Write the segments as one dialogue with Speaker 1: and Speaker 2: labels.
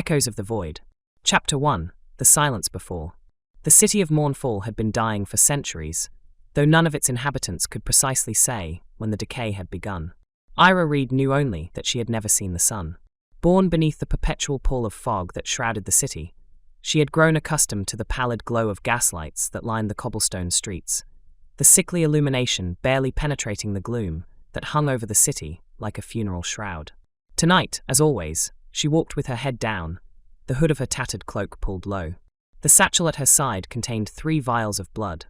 Speaker 1: Echoes of the Void. Chapter 1. The Silence Before. The city of Mournfall had been dying for centuries, though none of its inhabitants could precisely say when the decay had begun. Eira Reed knew only that she had never seen the sun. Born beneath the perpetual pall of fog that shrouded the city, she had grown accustomed to the pallid glow of gaslights that lined the cobblestone streets, the sickly illumination barely penetrating the gloom that hung over the city like a funeral shroud. Tonight, as always, she walked with her head down, the hood of her tattered cloak pulled low. The satchel at her side contained 3 vials of blood,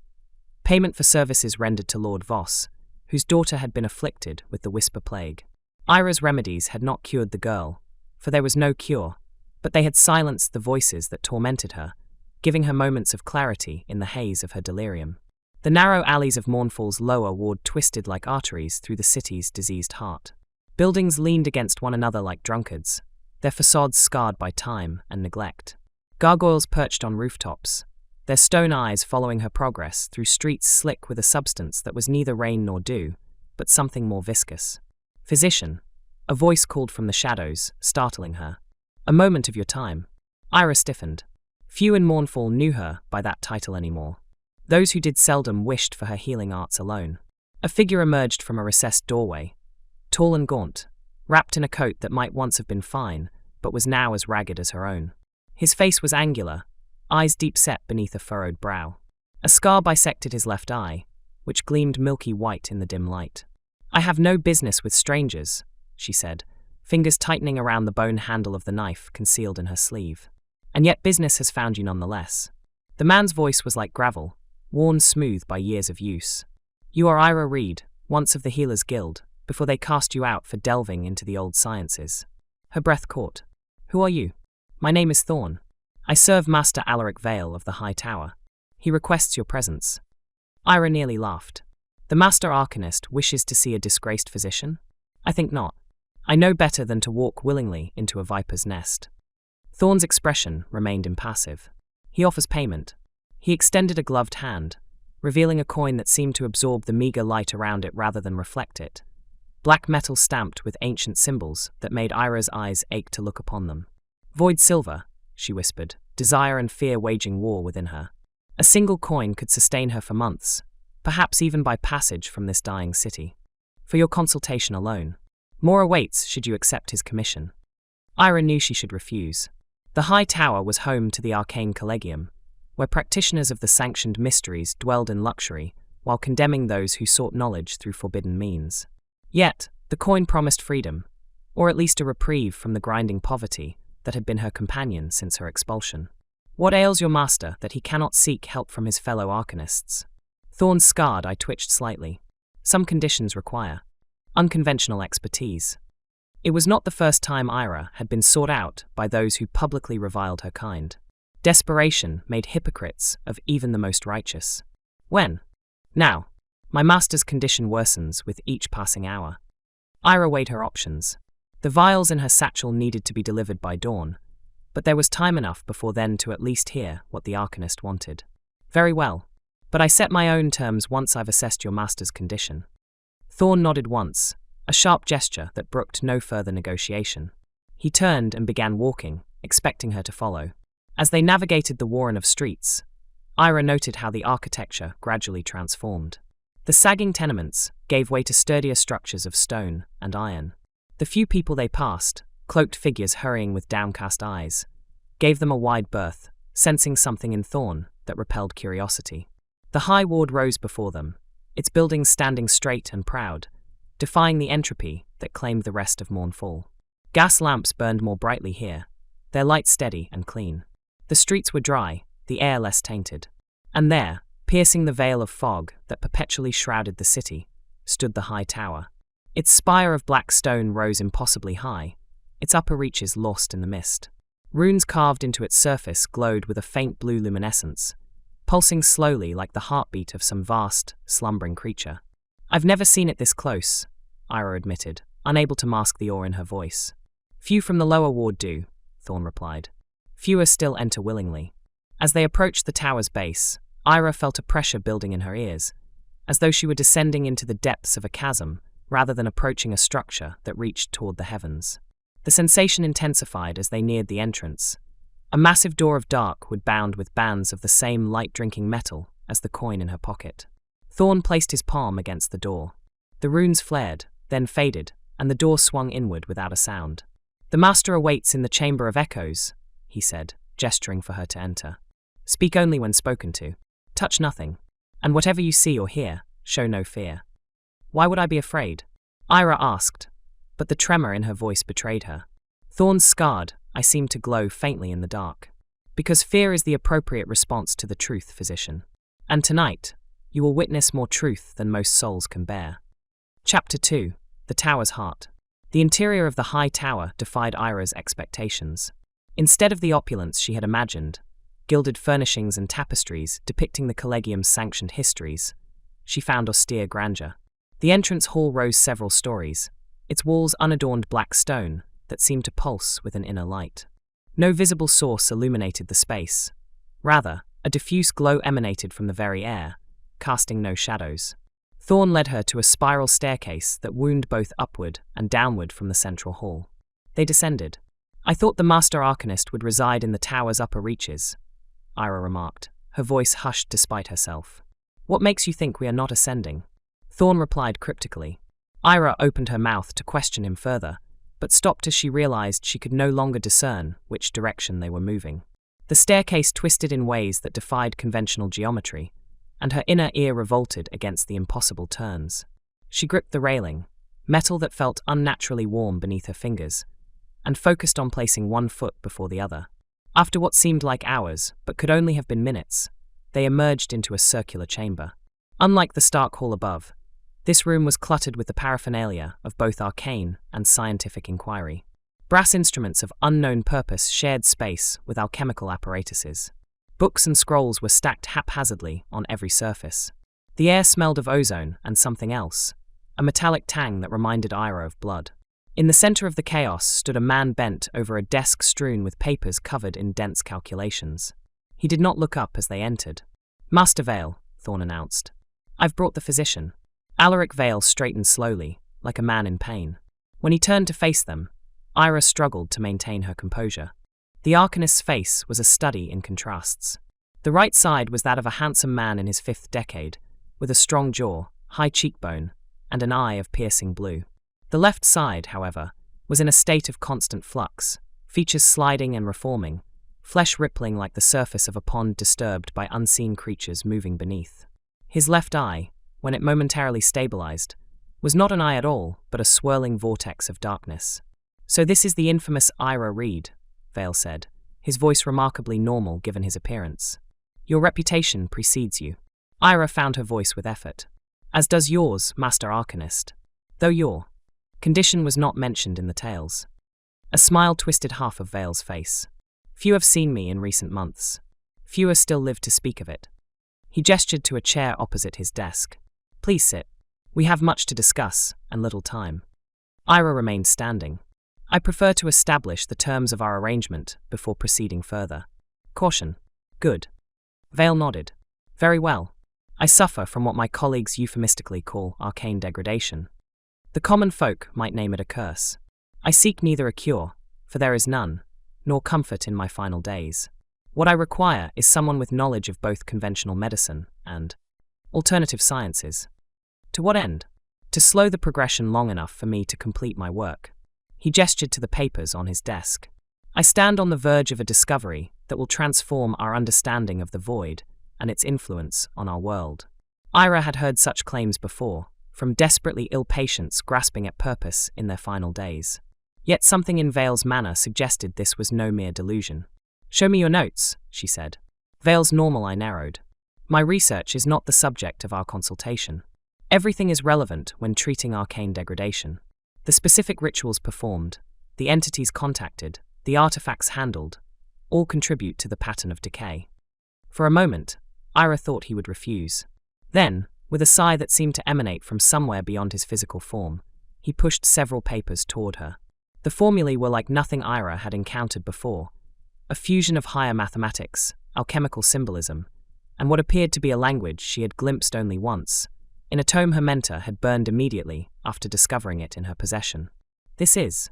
Speaker 1: payment for services rendered to Lord Voss, whose daughter had been afflicted with the Whisper Plague. Eira's remedies had not cured the girl, for there was no cure, but they had silenced the voices that tormented her, giving her moments of clarity in the haze of her delirium. The narrow alleys of Mournfall's lower ward twisted like arteries through the city's diseased heart. Buildings leaned against one another like drunkards, their facades scarred by time and neglect. Gargoyles perched on rooftops, their stone eyes following her progress through streets slick with a substance that was neither rain nor dew, but something more viscous. Physician, a voice called from the shadows, startling her. A moment of your time. Eira stiffened. Few in Mournfall knew her by that title anymore. Those who did seldom wished for her healing arts alone. A figure emerged from a recessed doorway, tall and gaunt, wrapped in a coat that might once have been fine, but was now as ragged as her own. His face was angular, eyes deep-set beneath a furrowed brow. A scar bisected his left eye, which gleamed milky white in the dim light. "I have no business with strangers," she said, fingers tightening around the bone handle of the knife concealed in her sleeve. "And yet business has found you nonetheless." The man's voice was like gravel, worn smooth by years of use. "You are Eira Reed, once of the Healers' Guild, before they cast you out for delving into the old sciences." Her breath caught. "Who are you?" "My name is Thorn. I serve Master Alaric Vale of the High Tower. He requests your presence." Eira nearly laughed. "The Master Arcanist wishes to see a disgraced physician? I think not. I know better than to walk willingly into a viper's nest." Thorn's expression remained impassive. "He offers payment." He extended a gloved hand, revealing a coin that seemed to absorb the meager light around it rather than reflect it. Black metal stamped with ancient symbols that made Eira's eyes ache to look upon them. "Void silver," she whispered, desire and fear waging war within her. A single coin could sustain her for months, perhaps even by passage from this dying city. "For your consultation alone. More awaits should you accept his commission." Eira knew she should refuse. The High Tower was home to the Arcane Collegium, where practitioners of the sanctioned mysteries dwelled in luxury while condemning those who sought knowledge through forbidden means. Yet, the coin promised freedom, or at least a reprieve from the grinding poverty that had been her companion since her expulsion. "What ails your master that he cannot seek help from his fellow arcanists?" Thorn's scarred eye twitched slightly. "Some conditions require unconventional expertise." It was not the first time Eira had been sought out by those who publicly reviled her kind. Desperation made hypocrites of even the most righteous. "When?" "Now. My master's condition worsens with each passing hour." Eira weighed her options. The vials in her satchel needed to be delivered by dawn, but there was time enough before then to at least hear what the arcanist wanted. "Very well. But I set my own terms once I've assessed your master's condition." Thorn nodded once, a sharp gesture that brooked no further negotiation. He turned and began walking, expecting her to follow. As they navigated the warren of streets, Eira noted how the architecture gradually transformed. The sagging tenements gave way to sturdier structures of stone and iron. The few people they passed, cloaked figures hurrying with downcast eyes, gave them a wide berth, sensing something in Thorn that repelled curiosity. The high ward rose before them, its buildings standing straight and proud, defying the entropy that claimed the rest of Mournfall. Gas lamps burned more brightly here, their light steady and clean. The streets were dry, the air less tainted. And there, piercing the veil of fog that perpetually shrouded the city, stood the High Tower. Its spire of black stone rose impossibly high, its upper reaches lost in the mist. Runes carved into its surface glowed with a faint blue luminescence, pulsing slowly like the heartbeat of some vast, slumbering creature. "I've never seen it this close," Eira admitted, unable to mask the awe in her voice. "Few from the lower ward do," Thorn replied. "Fewer still enter willingly." As they approached the tower's base, Eira felt a pressure building in her ears, as though she were descending into the depths of a chasm rather than approaching a structure that reached toward the heavens. The sensation intensified as they neared the entrance. A massive door of dark wood bound with bands of the same light-drinking metal as the coin in her pocket. Thorn placed his palm against the door. The runes flared, then faded, and the door swung inward without a sound. "The master awaits in the Chamber of Echoes," he said, gesturing for her to enter. "Speak only when spoken to. Touch nothing. And whatever you see or hear, show no fear." "Why would I be afraid?" Eira asked, but the tremor in her voice betrayed her. Thorn's scarred, I seemed to glow faintly in the dark. "Because fear is the appropriate response to the truth, physician. And tonight, you will witness more truth than most souls can bear." Chapter 2. The Tower's Heart. The interior of the high tower defied Eira's expectations. Instead of the opulence she had imagined, gilded furnishings and tapestries depicting the Collegium's sanctioned histories, she found austere grandeur. The entrance hall rose several stories, its walls unadorned black stone that seemed to pulse with an inner light. No visible source illuminated the space. Rather, a diffuse glow emanated from the very air, casting no shadows. Thorn led her to a spiral staircase that wound both upward and downward from the central hall. They descended. "I thought the master arcanist would reside in the tower's upper reaches," Eira remarked, her voice hushed despite herself. "What makes you think we are not ascending?" Thorn replied cryptically. Eira opened her mouth to question him further, but stopped as she realized she could no longer discern which direction they were moving. The staircase twisted in ways that defied conventional geometry, and her inner ear revolted against the impossible turns. She gripped the railing, metal that felt unnaturally warm beneath her fingers, and focused on placing one foot before the other. After what seemed like hours, but could only have been minutes, they emerged into a circular chamber. Unlike the stark hall above, this room was cluttered with the paraphernalia of both arcane and scientific inquiry. Brass instruments of unknown purpose shared space with alchemical apparatuses. Books and scrolls were stacked haphazardly on every surface. The air smelled of ozone and something else, a metallic tang that reminded Eira of blood. In the center of the chaos stood a man bent over a desk strewn with papers covered in dense calculations. He did not look up as they entered. "Master Vale," Thorn announced. "I've brought the physician." Alaric Vale straightened slowly, like a man in pain. When he turned to face them, Eira struggled to maintain her composure. The arcanist's face was a study in contrasts. The right side was that of a handsome man in his 5th decade, with a strong jaw, high cheekbone, and an eye of piercing blue. The left side, however, was in a state of constant flux, features sliding and reforming, flesh rippling like the surface of a pond disturbed by unseen creatures moving beneath. His left eye, when it momentarily stabilized, was not an eye at all, but a swirling vortex of darkness. "So this is the infamous Eira Reed," Vale said, his voice remarkably normal given his appearance. "Your reputation precedes you." Eira found her voice with effort. "As does yours, Master Arcanist. Though your condition was not mentioned in the tales." A smile twisted half of Vale's face. "Few have seen me in recent months. Fewer still live to speak of it." He gestured to a chair opposite his desk. "Please sit. We have much to discuss, and little time." Eira remained standing. "I prefer to establish the terms of our arrangement before proceeding further." "Caution." "Good." Vale nodded. "Very well. I suffer from what my colleagues euphemistically call arcane degradation. The common folk might name it a curse. I seek neither a cure, for there is none, nor comfort in my final days. What I require is someone with knowledge of both conventional medicine and alternative sciences. To what end? To slow the progression long enough for me to complete my work." He gestured to the papers on his desk. "I stand on the verge of a discovery that will transform our understanding of the void and its influence on our world." Eira had heard such claims before, from desperately ill patients grasping at purpose in their final days. Yet something in Vale's manner suggested this was no mere delusion. "Show me your notes," she said. Vale's normal eye narrowed. "My research is not the subject of our consultation. Everything is relevant when treating arcane degradation. The specific rituals performed, the entities contacted, the artifacts handled, all contribute to the pattern of decay." For a moment, Eira thought he would refuse. Then, with a sigh that seemed to emanate from somewhere beyond his physical form, he pushed several papers toward her. The formulae were like nothing Eira had encountered before, a fusion of higher mathematics, alchemical symbolism, and what appeared to be a language she had glimpsed only once, in a tome her mentor had burned immediately after discovering it in her possession. "This is,"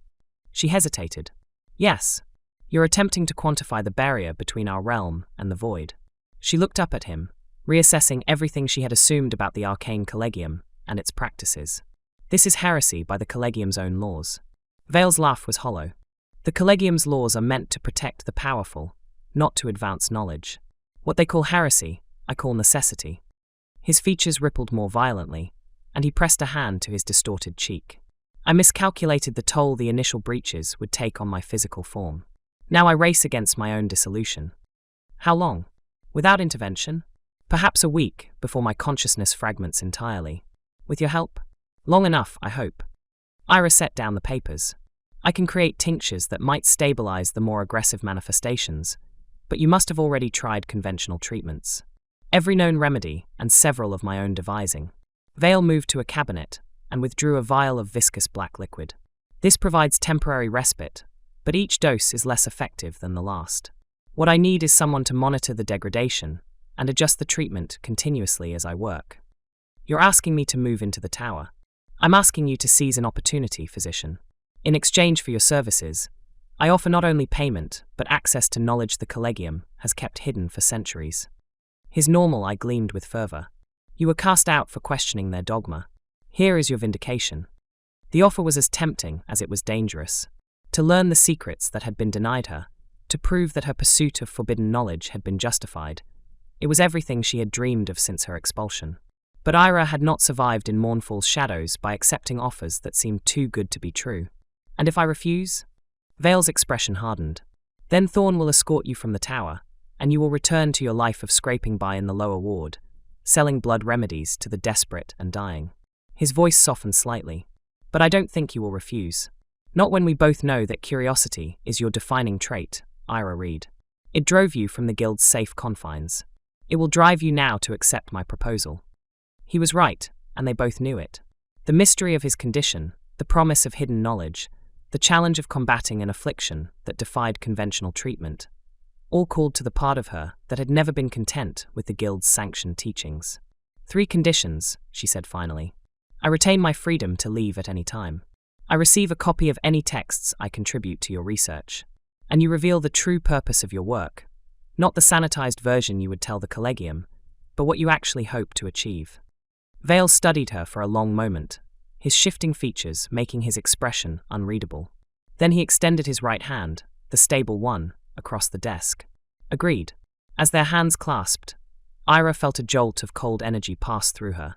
Speaker 1: She hesitated. Yes. You're attempting to quantify the barrier between our realm and the void. She looked up at him, reassessing everything she had assumed about the arcane collegium and its practices. This is heresy by the collegium's own laws. Vale's laugh was hollow. The collegium's laws are meant to protect the powerful, not to advance knowledge. What they call heresy, I call necessity. His features rippled more violently, and he pressed a hand to his distorted cheek. I miscalculated the toll the initial breaches would take on my physical form. Now I race against my own dissolution. How long? Without intervention? Perhaps a week before my consciousness fragments entirely. With your help? Long enough, I hope. Eira set down the papers. I can create tinctures that might stabilize the more aggressive manifestations, but you must have already tried conventional treatments. Every known remedy, and several of my own devising. Vale moved to a cabinet and withdrew a vial of viscous black liquid. This provides temporary respite, but each dose is less effective than the last. What I need is someone to monitor the degradation and adjust the treatment continuously as I work. You're asking me to move into the tower. I'm asking you to seize an opportunity, physician. In exchange for your services, I offer not only payment, but access to knowledge the collegium has kept hidden for centuries. His normal eye gleamed with fervor. You were cast out for questioning their dogma. Here is your vindication. The offer was as tempting as it was dangerous. To learn the secrets that had been denied her, to prove that her pursuit of forbidden knowledge had been justified. It was everything she had dreamed of since her expulsion. But Eira had not survived in Mournfall's shadows by accepting offers that seemed too good to be true. And if I refuse? Vale's expression hardened. Then Thorn will escort you from the tower, and you will return to your life of scraping by in the lower ward, selling blood remedies to the desperate and dying. His voice softened slightly. But I don't think you will refuse. Not when we both know that curiosity is your defining trait, Eira Reed. It drove you from the guild's safe confines. It will drive you now to accept my proposal. He was right, and they both knew it. The mystery of his condition, the promise of hidden knowledge, the challenge of combating an affliction that defied conventional treatment, all called to the part of her that had never been content with the guild's sanctioned teachings. 3 conditions, she said finally. I retain my freedom to leave at any time. I receive a copy of any texts I contribute to your research. And you reveal the true purpose of your work, not the sanitized version you would tell the collegium, but what you actually hope to achieve. Vale studied her for a long moment, his shifting features making his expression unreadable. Then he extended his right hand, the stable one, across the desk. Agreed. As their hands clasped, Eira felt a jolt of cold energy pass through her,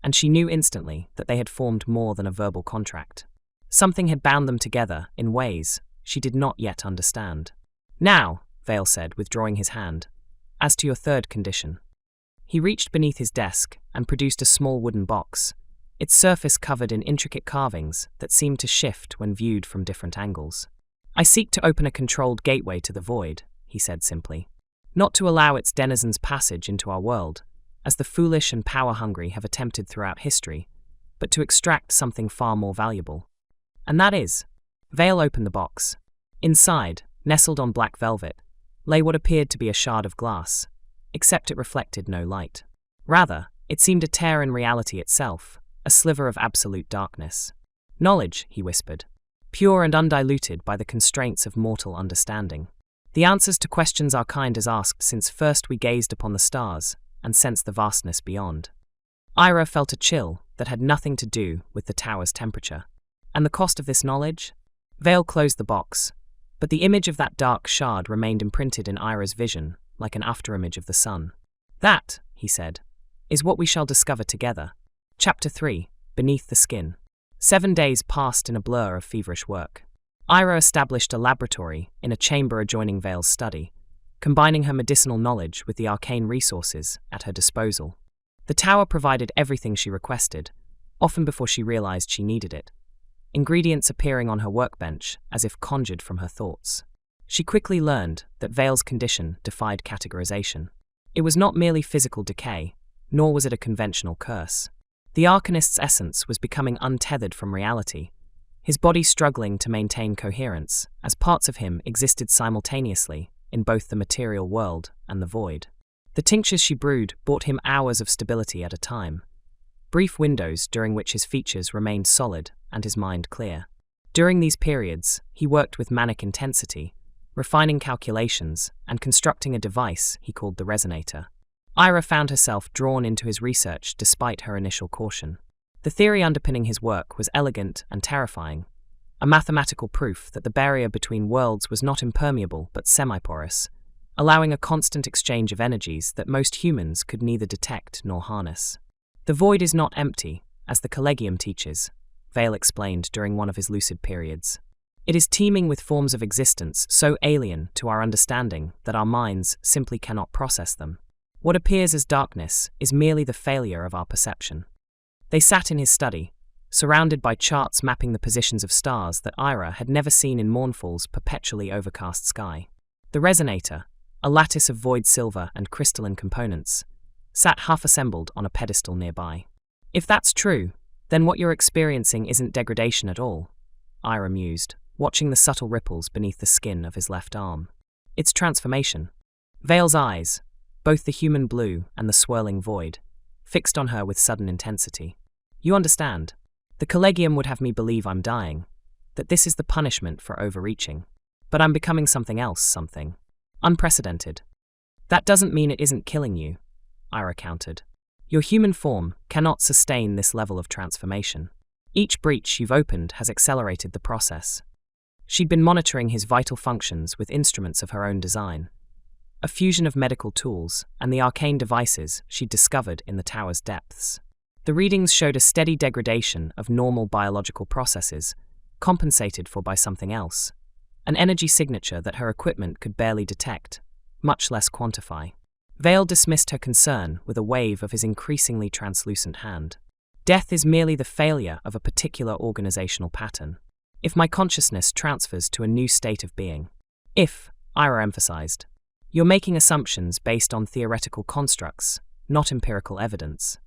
Speaker 1: and she knew instantly that they had formed more than a verbal contract. Something had bound them together in ways she did not yet understand. Now, Vale said, withdrawing his hand, as to your 3rd condition. He reached beneath his desk and produced a small wooden box, its surface covered in intricate carvings that seemed to shift when viewed from different angles. I seek to open a controlled gateway to the void, he said simply. Not to allow its denizens passage into our world, as the foolish and power-hungry have attempted throughout history, but to extract something far more valuable. And that is... Vale opened the box. Inside, nestled on black velvet, lay what appeared to be a shard of glass, except it reflected no light. Rather, it seemed a tear in reality itself, a sliver of absolute darkness. Knowledge, he whispered, pure and undiluted by the constraints of mortal understanding. The answers to questions our kind has asked since first we gazed upon the stars and sensed the vastness beyond. Eira felt a chill that had nothing to do with the tower's temperature. And the cost of this knowledge? Vale closed the box, but the image of that dark shard remained imprinted in Eira's vision like an afterimage of the sun. That, he said, is what we shall discover together. Chapter 3, Beneath the Skin. 7 days passed in a blur of feverish work. Eira established a laboratory in a chamber adjoining Vale's study, combining her medicinal knowledge with the arcane resources at her disposal. The tower provided everything she requested, often before she realized she needed it. Ingredients appearing on her workbench as if conjured from her thoughts. She quickly learned that Vale's condition defied categorization. It was not merely physical decay, nor was it a conventional curse. The arcanist's essence was becoming untethered from reality, his body struggling to maintain coherence, as parts of him existed simultaneously in both the material world and the void. The tinctures she brewed brought him hours of stability at a time, brief windows during which his features remained solid and his mind clear. During these periods, he worked with manic intensity, refining calculations and constructing a device he called the resonator. Eira found herself drawn into his research despite her initial caution. The theory underpinning his work was elegant and terrifying, a mathematical proof that the barrier between worlds was not impermeable but semi-porous, allowing a constant exchange of energies that most humans could neither detect nor harness. The void is not empty, as the Collegium teaches, Vale explained during one of his lucid periods. It is teeming with forms of existence so alien to our understanding that our minds simply cannot process them. What appears as darkness is merely the failure of our perception. They sat in his study, surrounded by charts mapping the positions of stars that Eira had never seen in Mournfall's perpetually overcast sky. The resonator, a lattice of void silver and crystalline components, sat half-assembled on a pedestal nearby. If that's true, then what you're experiencing isn't degradation at all, Eira mused, watching the subtle ripples beneath the skin of his left arm. It's transformation. Vale's eyes, both the human blue and the swirling void, fixed on her with sudden intensity. You understand. The Collegium would have me believe I'm dying, that this is the punishment for overreaching. But I'm becoming something else, something unprecedented. That doesn't mean it isn't killing you, Eira countered. Your human form cannot sustain this level of transformation. Each breach you've opened has accelerated the process. She'd been monitoring his vital functions with instruments of her own design, a fusion of medical tools and the arcane devices she'd discovered in the tower's depths. The readings showed a steady degradation of normal biological processes, compensated for by something else, an energy signature that her equipment could barely detect, much less quantify. Vale dismissed her concern with a wave of his increasingly translucent hand. Death is merely the failure of a particular organizational pattern. If my consciousness transfers to a new state of being. If, Eira emphasized, you're making assumptions based on theoretical constructs, not empirical evidence.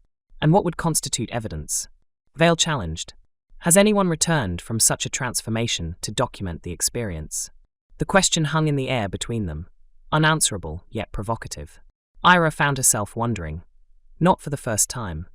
Speaker 1: And what would constitute evidence? Vale challenged. Has anyone returned from such a transformation to document the experience? The question hung in the air between them, unanswerable yet provocative. Eira found herself wondering, not for the first time,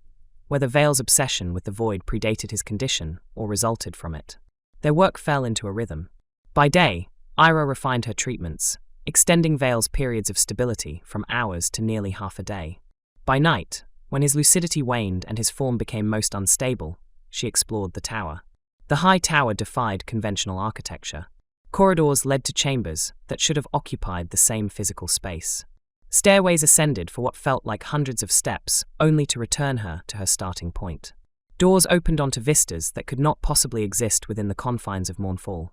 Speaker 1: whether Vale's obsession with the void predated his condition or resulted from it. Their work fell into a rhythm. By day, Eira refined her treatments, extending Vale's periods of stability from hours to nearly half a day. By night, when his lucidity waned and his form became most unstable, she explored the tower. The high tower defied conventional architecture. Corridors led to chambers that should have occupied the same physical space. Stairways ascended for what felt like hundreds of steps, only to return her to her starting point. Doors opened onto vistas that could not possibly exist within the confines of Mournfall.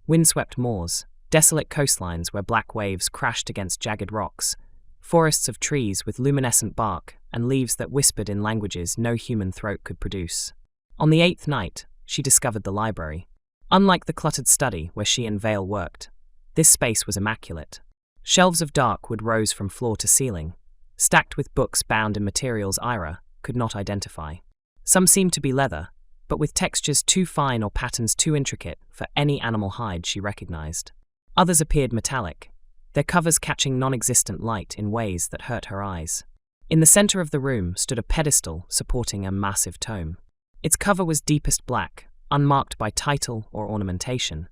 Speaker 1: Windswept moors, desolate coastlines where black waves crashed against jagged rocks, forests of trees with luminescent bark and leaves that whispered in languages no human throat could produce. On the 8th night, she discovered the library. Unlike the cluttered study where she and Vale worked, this space was immaculate. Shelves of dark wood rose from floor to ceiling, stacked with books bound in materials Eira could not identify. Some seemed to be leather, but with textures too fine or patterns too intricate for any animal hide she recognized. Others appeared metallic, their covers catching non-existent light in ways that hurt her eyes. In the center of the room stood a pedestal supporting a massive tome. Its cover was deepest black, unmarked by title or ornamentation,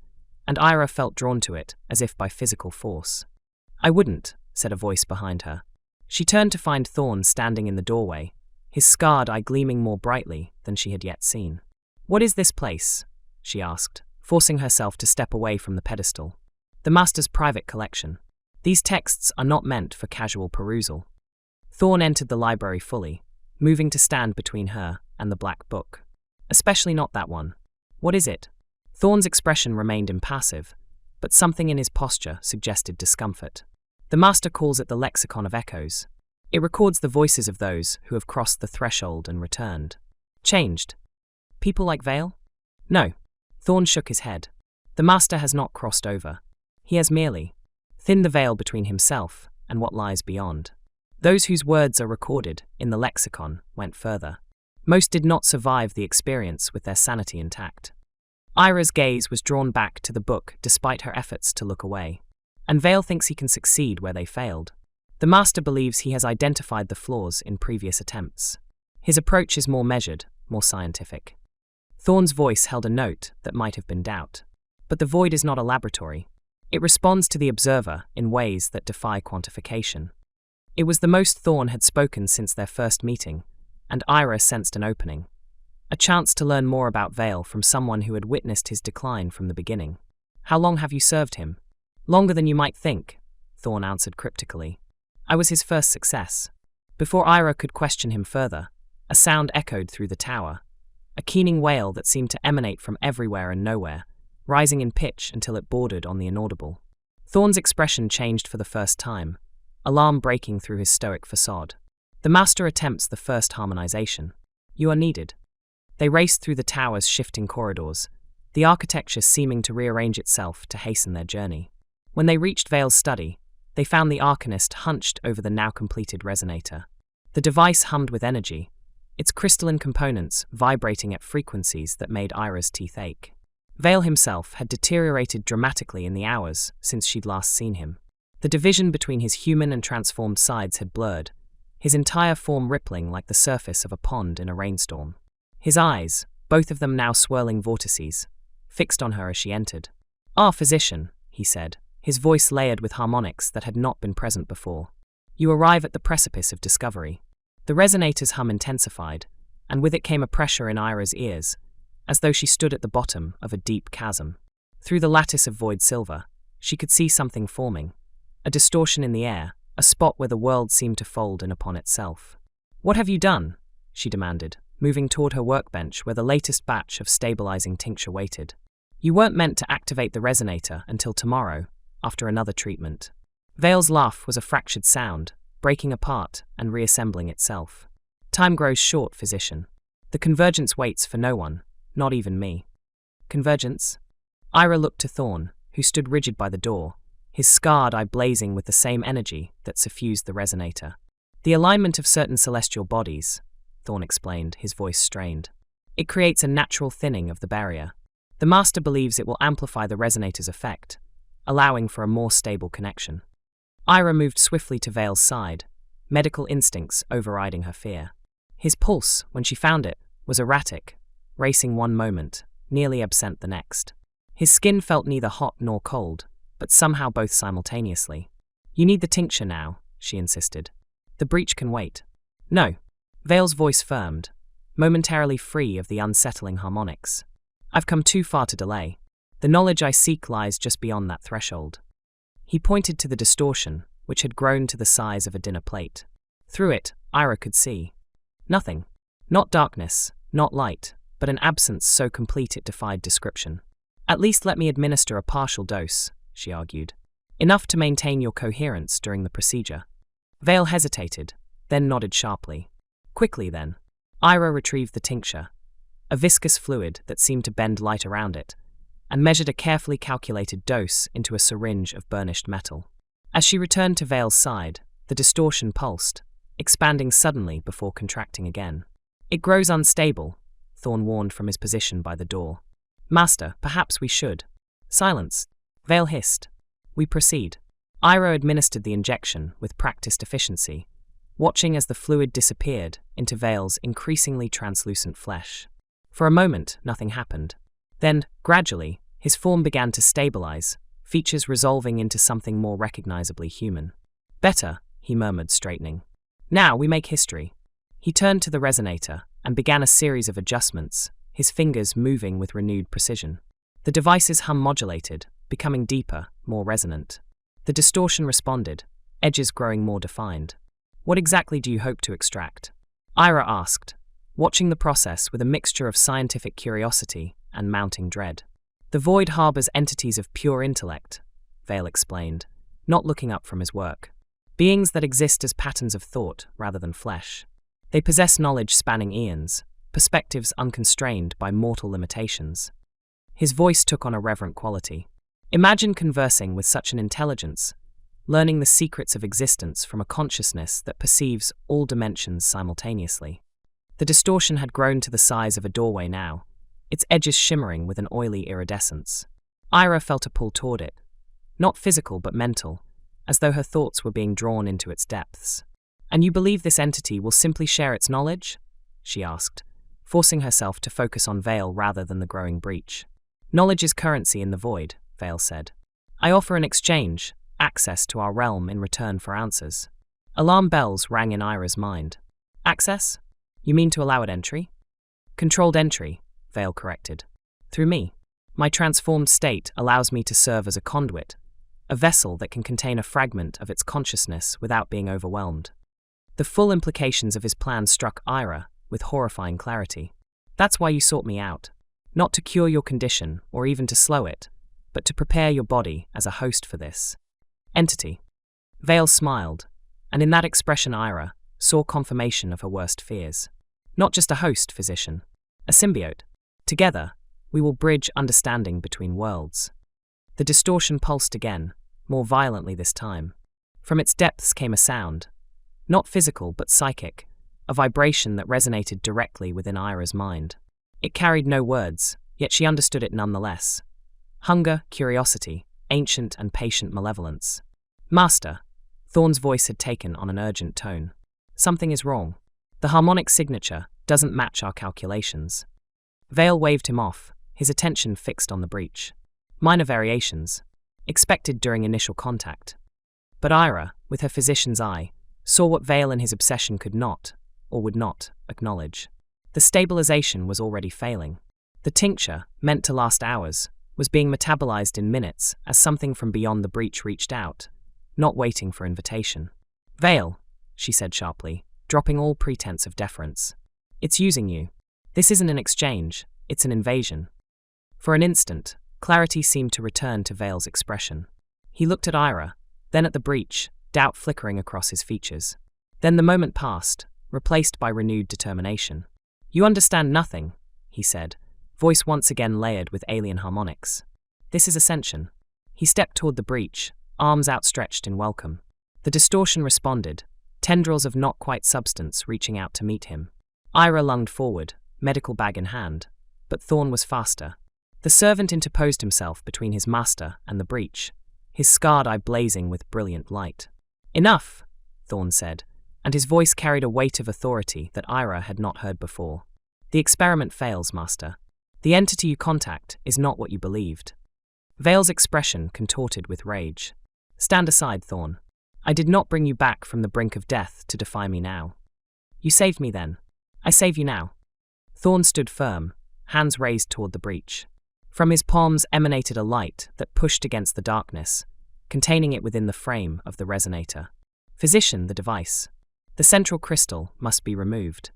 Speaker 1: and Eira felt drawn to it as if by physical force. I wouldn't, said a voice behind her. She turned to find Thorn standing in the doorway, his scarred eye gleaming more brightly than she had yet seen. What is this place? She asked, forcing herself to step away from the pedestal. The Master's private collection. These texts are not meant for casual perusal. Thorn entered the library fully, moving to stand between her and the black book. Especially not that one. What is it? Thorn's expression remained impassive, but something in his posture suggested discomfort. The Master calls it the lexicon of echoes. It records the voices of those who have crossed the threshold and returned. Changed. People like Vale? No. Thorn shook his head. The Master has not crossed over. He has merely thinned the veil between himself and what lies beyond. Those whose words are recorded in the lexicon went further. Most did not survive the experience with their sanity intact. Eira's gaze was drawn back to the book despite her efforts to look away. And Vale thinks he can succeed where they failed. The Master believes he has identified the flaws in previous attempts. His approach is more measured, more scientific. Thorn's voice held a note that might have been doubt. But the void is not a laboratory. It responds to the observer in ways that defy quantification. It was the most Thorn had spoken since their first meeting, and Eira sensed an opening. A chance to learn more about Vale from someone who had witnessed his decline from the beginning. How long have you served him? Longer than you might think, Thorn answered cryptically. I was his first success. Before Eira could question him further, a sound echoed through the tower, a keening wail that seemed to emanate from everywhere and nowhere, rising in pitch until it bordered on the inaudible. Thorn's expression changed for the first time, alarm breaking through his stoic facade. The master attempts the first harmonization. You are needed. They raced through the tower's shifting corridors, the architecture seeming to rearrange itself to hasten their journey. When they reached Vale's study, they found the arcanist hunched over the now-completed resonator. The device hummed with energy, its crystalline components vibrating at frequencies that made Eira's teeth ache. Vale himself had deteriorated dramatically in the hours since she'd last seen him. The division between his human and transformed sides had blurred, his entire form rippling like the surface of a pond in a rainstorm. His eyes, both of them now swirling vortices, fixed on her as she entered. "Ah, physician," he said, his voice layered with harmonics that had not been present before. "You arrive at the precipice of discovery." The resonator's hum intensified, and with it came a pressure in Eira's ears, as though she stood at the bottom of a deep chasm. Through the lattice of void silver, she could see something forming, a distortion in the air, a spot where the world seemed to fold in upon itself. "What have you done?" she demanded, moving toward her workbench where the latest batch of stabilizing tincture waited. "You weren't meant to activate the resonator until tomorrow, after another treatment." Vale's laugh was a fractured sound, breaking apart and reassembling itself. "Time grows short, physician. The convergence waits for no one, not even me." "Convergence?" Eira looked to Thorn, who stood rigid by the door, his scarred eye blazing with the same energy that suffused the resonator. "The alignment of certain celestial bodies," Thorn explained, his voice strained. "It creates a natural thinning of the barrier. The master believes it will amplify the resonator's effect, allowing for a more stable connection." Eira moved swiftly to Vale's side, medical instincts overriding her fear. His pulse, when she found it, was erratic, racing one moment, nearly absent the next. His skin felt neither hot nor cold, but somehow both simultaneously. "You need the tincture now," she insisted. "The breach can wait." "No." Vale's voice firmed, momentarily free of the unsettling harmonics. "I've come too far to delay. The knowledge I seek lies just beyond that threshold." He pointed to the distortion, which had grown to the size of a dinner plate. Through it, Eira could see nothing. Not darkness, not light, but an absence so complete it defied description. "At least let me administer a partial dose," she argued. "Enough to maintain your coherence during the procedure." Vale hesitated, then nodded sharply. "Quickly, then." Eira retrieved the tincture, a viscous fluid that seemed to bend light around it, and measured a carefully calculated dose into a syringe of burnished metal. As she returned to Vale's side, the distortion pulsed, expanding suddenly before contracting again. "It grows unstable," Thorn warned from his position by the door. "Master, perhaps we should." "Silence," Vale hissed. "We proceed." Eira administered the injection with practiced efficiency, watching as the fluid disappeared into Vale's increasingly translucent flesh. For a moment, nothing happened. Then, gradually, his form began to stabilize, features resolving into something more recognizably human. "Better," he murmured, straightening. "Now we make history." He turned to the resonator and began a series of adjustments, his fingers moving with renewed precision. The device's hum modulated, becoming deeper, more resonant. The distortion responded, edges growing more defined. "What exactly do you hope to extract?" Eira asked, watching the process with a mixture of scientific curiosity and mounting dread. "The void harbors entities of pure intellect," Vale explained, not looking up from his work. "Beings that exist as patterns of thought rather than flesh. They possess knowledge spanning eons, perspectives unconstrained by mortal limitations." His voice took on a reverent quality. "Imagine conversing with such an intelligence, learning the secrets of existence from a consciousness that perceives all dimensions simultaneously." The distortion had grown to the size of a doorway now, its edges shimmering with an oily iridescence. Eira felt a pull toward it, not physical but mental, as though her thoughts were being drawn into its depths. "And you believe this entity will simply share its knowledge?" she asked, forcing herself to focus on Veil rather than the growing breach. Knowledge is currency in the void, Veil said. I offer an exchange, access to our realm in return for answers. Alarm bells rang in Eira's mind. Access? You mean to allow it entry? Controlled entry, Veil corrected. Through me. My transformed state allows me to serve as a conduit, a vessel that can contain a fragment of its consciousness without being overwhelmed. The full implications of his plan struck Eira with horrifying clarity. That's why you sought me out. Not to cure your condition or even to slow it, but to prepare your body as a host for this entity. Veil smiled, and in that expression Eira saw confirmation of her worst fears. Not just a host, physician. A symbiote. Together, we will bridge understanding between worlds. The distortion pulsed again, more violently this time. From its depths came a sound, not physical but psychic, a vibration that resonated directly within Eira's mind. It carried no words, yet she understood it nonetheless. Hunger, curiosity, ancient and patient malevolence. Master, Thorn's voice had taken on an urgent tone. Something is wrong. The harmonic signature doesn't match our calculations. Veil waved him off, his attention fixed on the breach. Minor variations, expected during initial contact. But Eira, with her physician's eye, saw what Veil in his obsession could not, or would not, acknowledge. The stabilization was already failing. The tincture, meant to last hours, was being metabolized in minutes as something from beyond the breach reached out, not waiting for invitation. Veil, she said sharply, dropping all pretense of deference. It's using you. This isn't an exchange, it's an invasion. For an instant, clarity seemed to return to Veil's expression. He looked at Eira, then at the breach, doubt flickering across his features. Then the moment passed, replaced by renewed determination. You understand nothing, he said, voice once again layered with alien harmonics. This is ascension. He stepped toward the breach, arms outstretched in welcome. The distortion responded, tendrils of not quite substance reaching out to meet him. Eira lunged forward, medical bag in hand, but Thorn was faster. The servant interposed himself between his master and the breach, his scarred eye blazing with brilliant light. Enough, Thorn said, and his voice carried a weight of authority that Eira had not heard before. The experiment fails, Master. The entity you contact is not what you believed. Veil's expression contorted with rage. Stand aside, Thorn. I did not bring you back from the brink of death to defy me now. You saved me then. I save you now. Thorn stood firm, hands raised toward the breach. From his palms emanated a light that pushed against the darkness, containing it within the frame of the resonator. Physician, the device. The central crystal must be removed.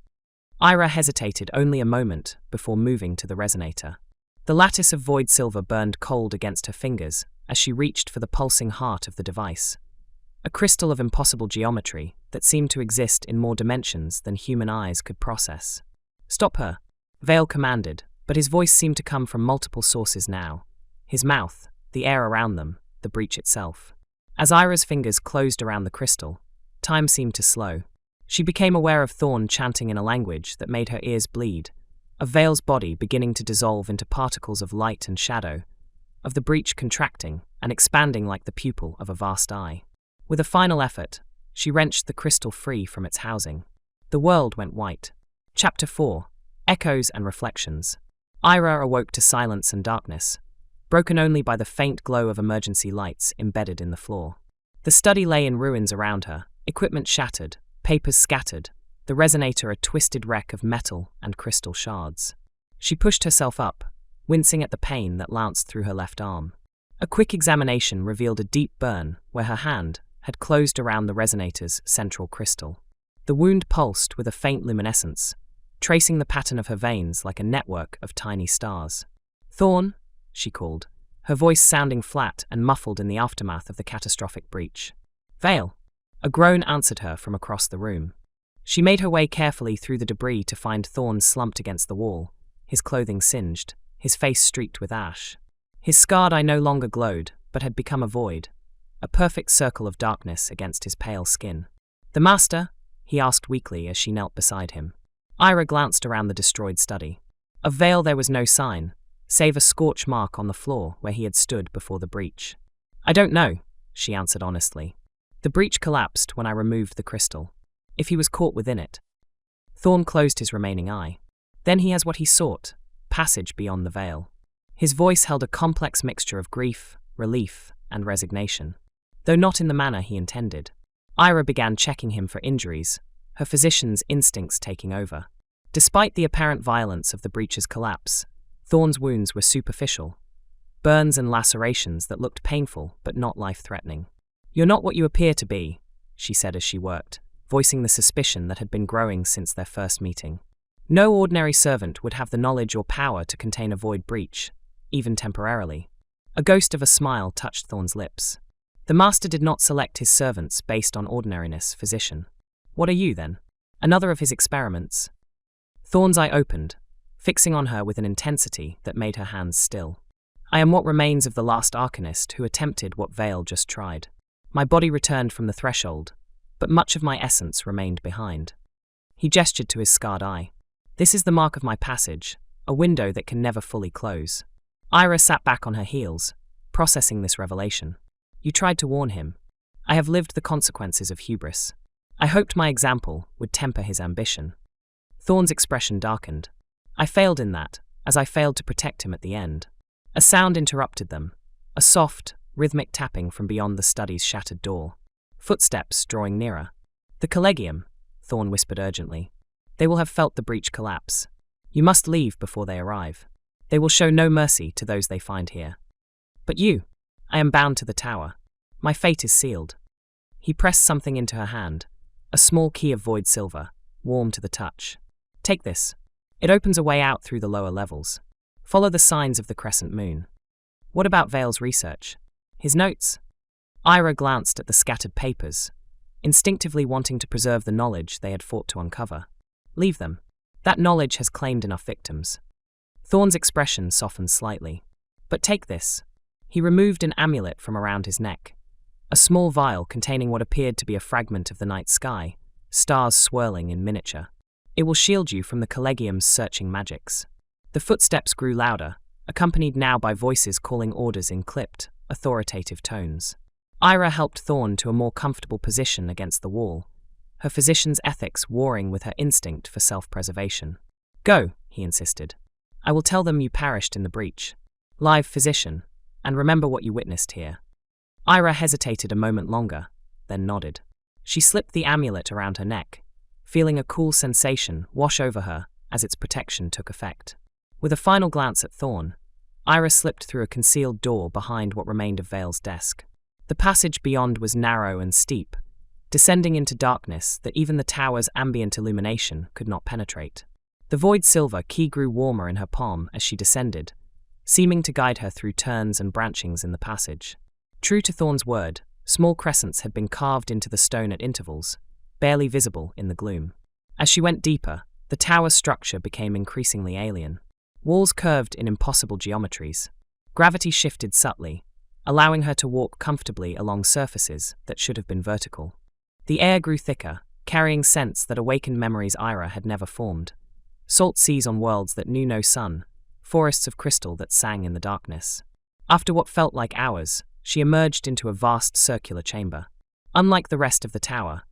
Speaker 1: Eira hesitated only a moment before moving to the resonator. The lattice of void silver burned cold against her fingers as she reached for the pulsing heart of the device. A crystal of impossible geometry that seemed to exist in more dimensions than human eyes could process. Stop her, Veil commanded, but his voice seemed to come from multiple sources now. His mouth, the air around them, the breach itself. As Eira's fingers closed around the crystal, time seemed to slow. She became aware of Thorn chanting in a language that made her ears bleed, of Veil's body beginning to dissolve into particles of light and shadow, of the breach contracting and expanding like the pupil of a vast eye. With a final effort, she wrenched the crystal free from its housing. The world went white. Chapter 4. Echoes and Reflections. Eira awoke to silence and darkness, broken only by the faint glow of emergency lights embedded in the floor. The study lay in ruins around her, equipment shattered, papers scattered, the resonator a twisted wreck of metal and crystal shards. She pushed herself up, wincing at the pain that lanced through her left arm. A quick examination revealed a deep burn where her hand had closed around the resonator's central crystal. The wound pulsed with a faint luminescence, tracing the pattern of her veins like a network of tiny stars. Thorn, she called, her voice sounding flat and muffled in the aftermath of the catastrophic breach. Veil. A groan answered her from across the room. She made her way carefully through the debris to find Thorn slumped against the wall, his clothing singed, his face streaked with ash. His scarred eye no longer glowed, but had become a void, a perfect circle of darkness against his pale skin. The Master? He asked weakly as she knelt beside him. Eira glanced around the destroyed study. Of Veil there was no sign, save a scorch mark on the floor where he had stood before the breach. I don't know, she answered honestly. The breach collapsed when I removed the crystal. If he was caught within it. Thorn closed his remaining eye. Then he has what he sought, passage beyond the veil. His voice held a complex mixture of grief, relief, and resignation, though not in the manner he intended. Eira began checking him for injuries, her physician's instincts taking over. Despite the apparent violence of the breach's collapse, Thorn's wounds were superficial, burns and lacerations that looked painful but not life-threatening. "You're not what you appear to be," she said as she worked, voicing the suspicion that had been growing since their first meeting. No ordinary servant would have the knowledge or power to contain a void breach, even temporarily. A ghost of a smile touched Thorn's lips. The master did not select his servants based on ordinariness, physician. "What are you, then? Another of his experiments?" Thorn's eye opened, fixing on her with an intensity that made her hands still. "I am what remains of the last arcanist who attempted what Vale just tried. My body returned from the threshold, but much of my essence remained behind." He gestured to his scarred eye. "This is the mark of my passage, a window that can never fully close." Eira sat back on her heels, processing this revelation. "You tried to warn him. I have lived the consequences of hubris. I hoped my example would temper his ambition." Thorn's expression darkened. "I failed in that, as I failed to protect him at the end." A sound interrupted them, a soft, rhythmic tapping from beyond the study's shattered door. Footsteps drawing nearer. "The Collegium," Thorn whispered urgently. "They will have felt the breach collapse. You must leave before they arrive. They will show no mercy to those they find here. But you, I am bound to the tower. My fate is sealed." He pressed something into her hand, a small key of void silver, warm to the touch. "Take this. It opens a way out through the lower levels. Follow the signs of the crescent moon." "What about Vale's research? His notes?" Eira glanced at the scattered papers, instinctively wanting to preserve the knowledge they had fought to uncover. "Leave them. That knowledge has claimed enough victims." Thorn's expression softened slightly. "But take this." He removed an amulet from around his neck, a small vial containing what appeared to be a fragment of the night sky, stars swirling in miniature. "It will shield you from the Collegium's searching magics." The footsteps grew louder, accompanied now by voices calling orders in clipped, authoritative tones. Eira helped Thorn to a more comfortable position against the wall, her physician's ethics warring with her instinct for self-preservation. "Go," he insisted. "I will tell them you perished in the breach. Live physician, and remember what you witnessed here." Eira hesitated a moment longer, then nodded. She slipped the amulet around her neck, feeling a cool sensation wash over her as its protection took effect. With a final glance at Thorn, Eira slipped through a concealed door behind what remained of Vale's desk. The passage beyond was narrow and steep, descending into darkness that even the tower's ambient illumination could not penetrate. The void silver key grew warmer in her palm as she descended, seeming to guide her through turns and branchings in the passage. True to Thorn's word, small crescents had been carved into the stone at intervals, barely visible in the gloom. As she went deeper, the tower's structure became increasingly alien. Walls curved in impossible geometries. Gravity shifted subtly, allowing her to walk comfortably along surfaces that should have been vertical. The air grew thicker, carrying scents that awakened memories Eira had never formed. Salt seas on worlds that knew no sun, forests of crystal that sang in the darkness. After what felt like hours, she emerged into a vast circular chamber. Unlike the rest of the tower,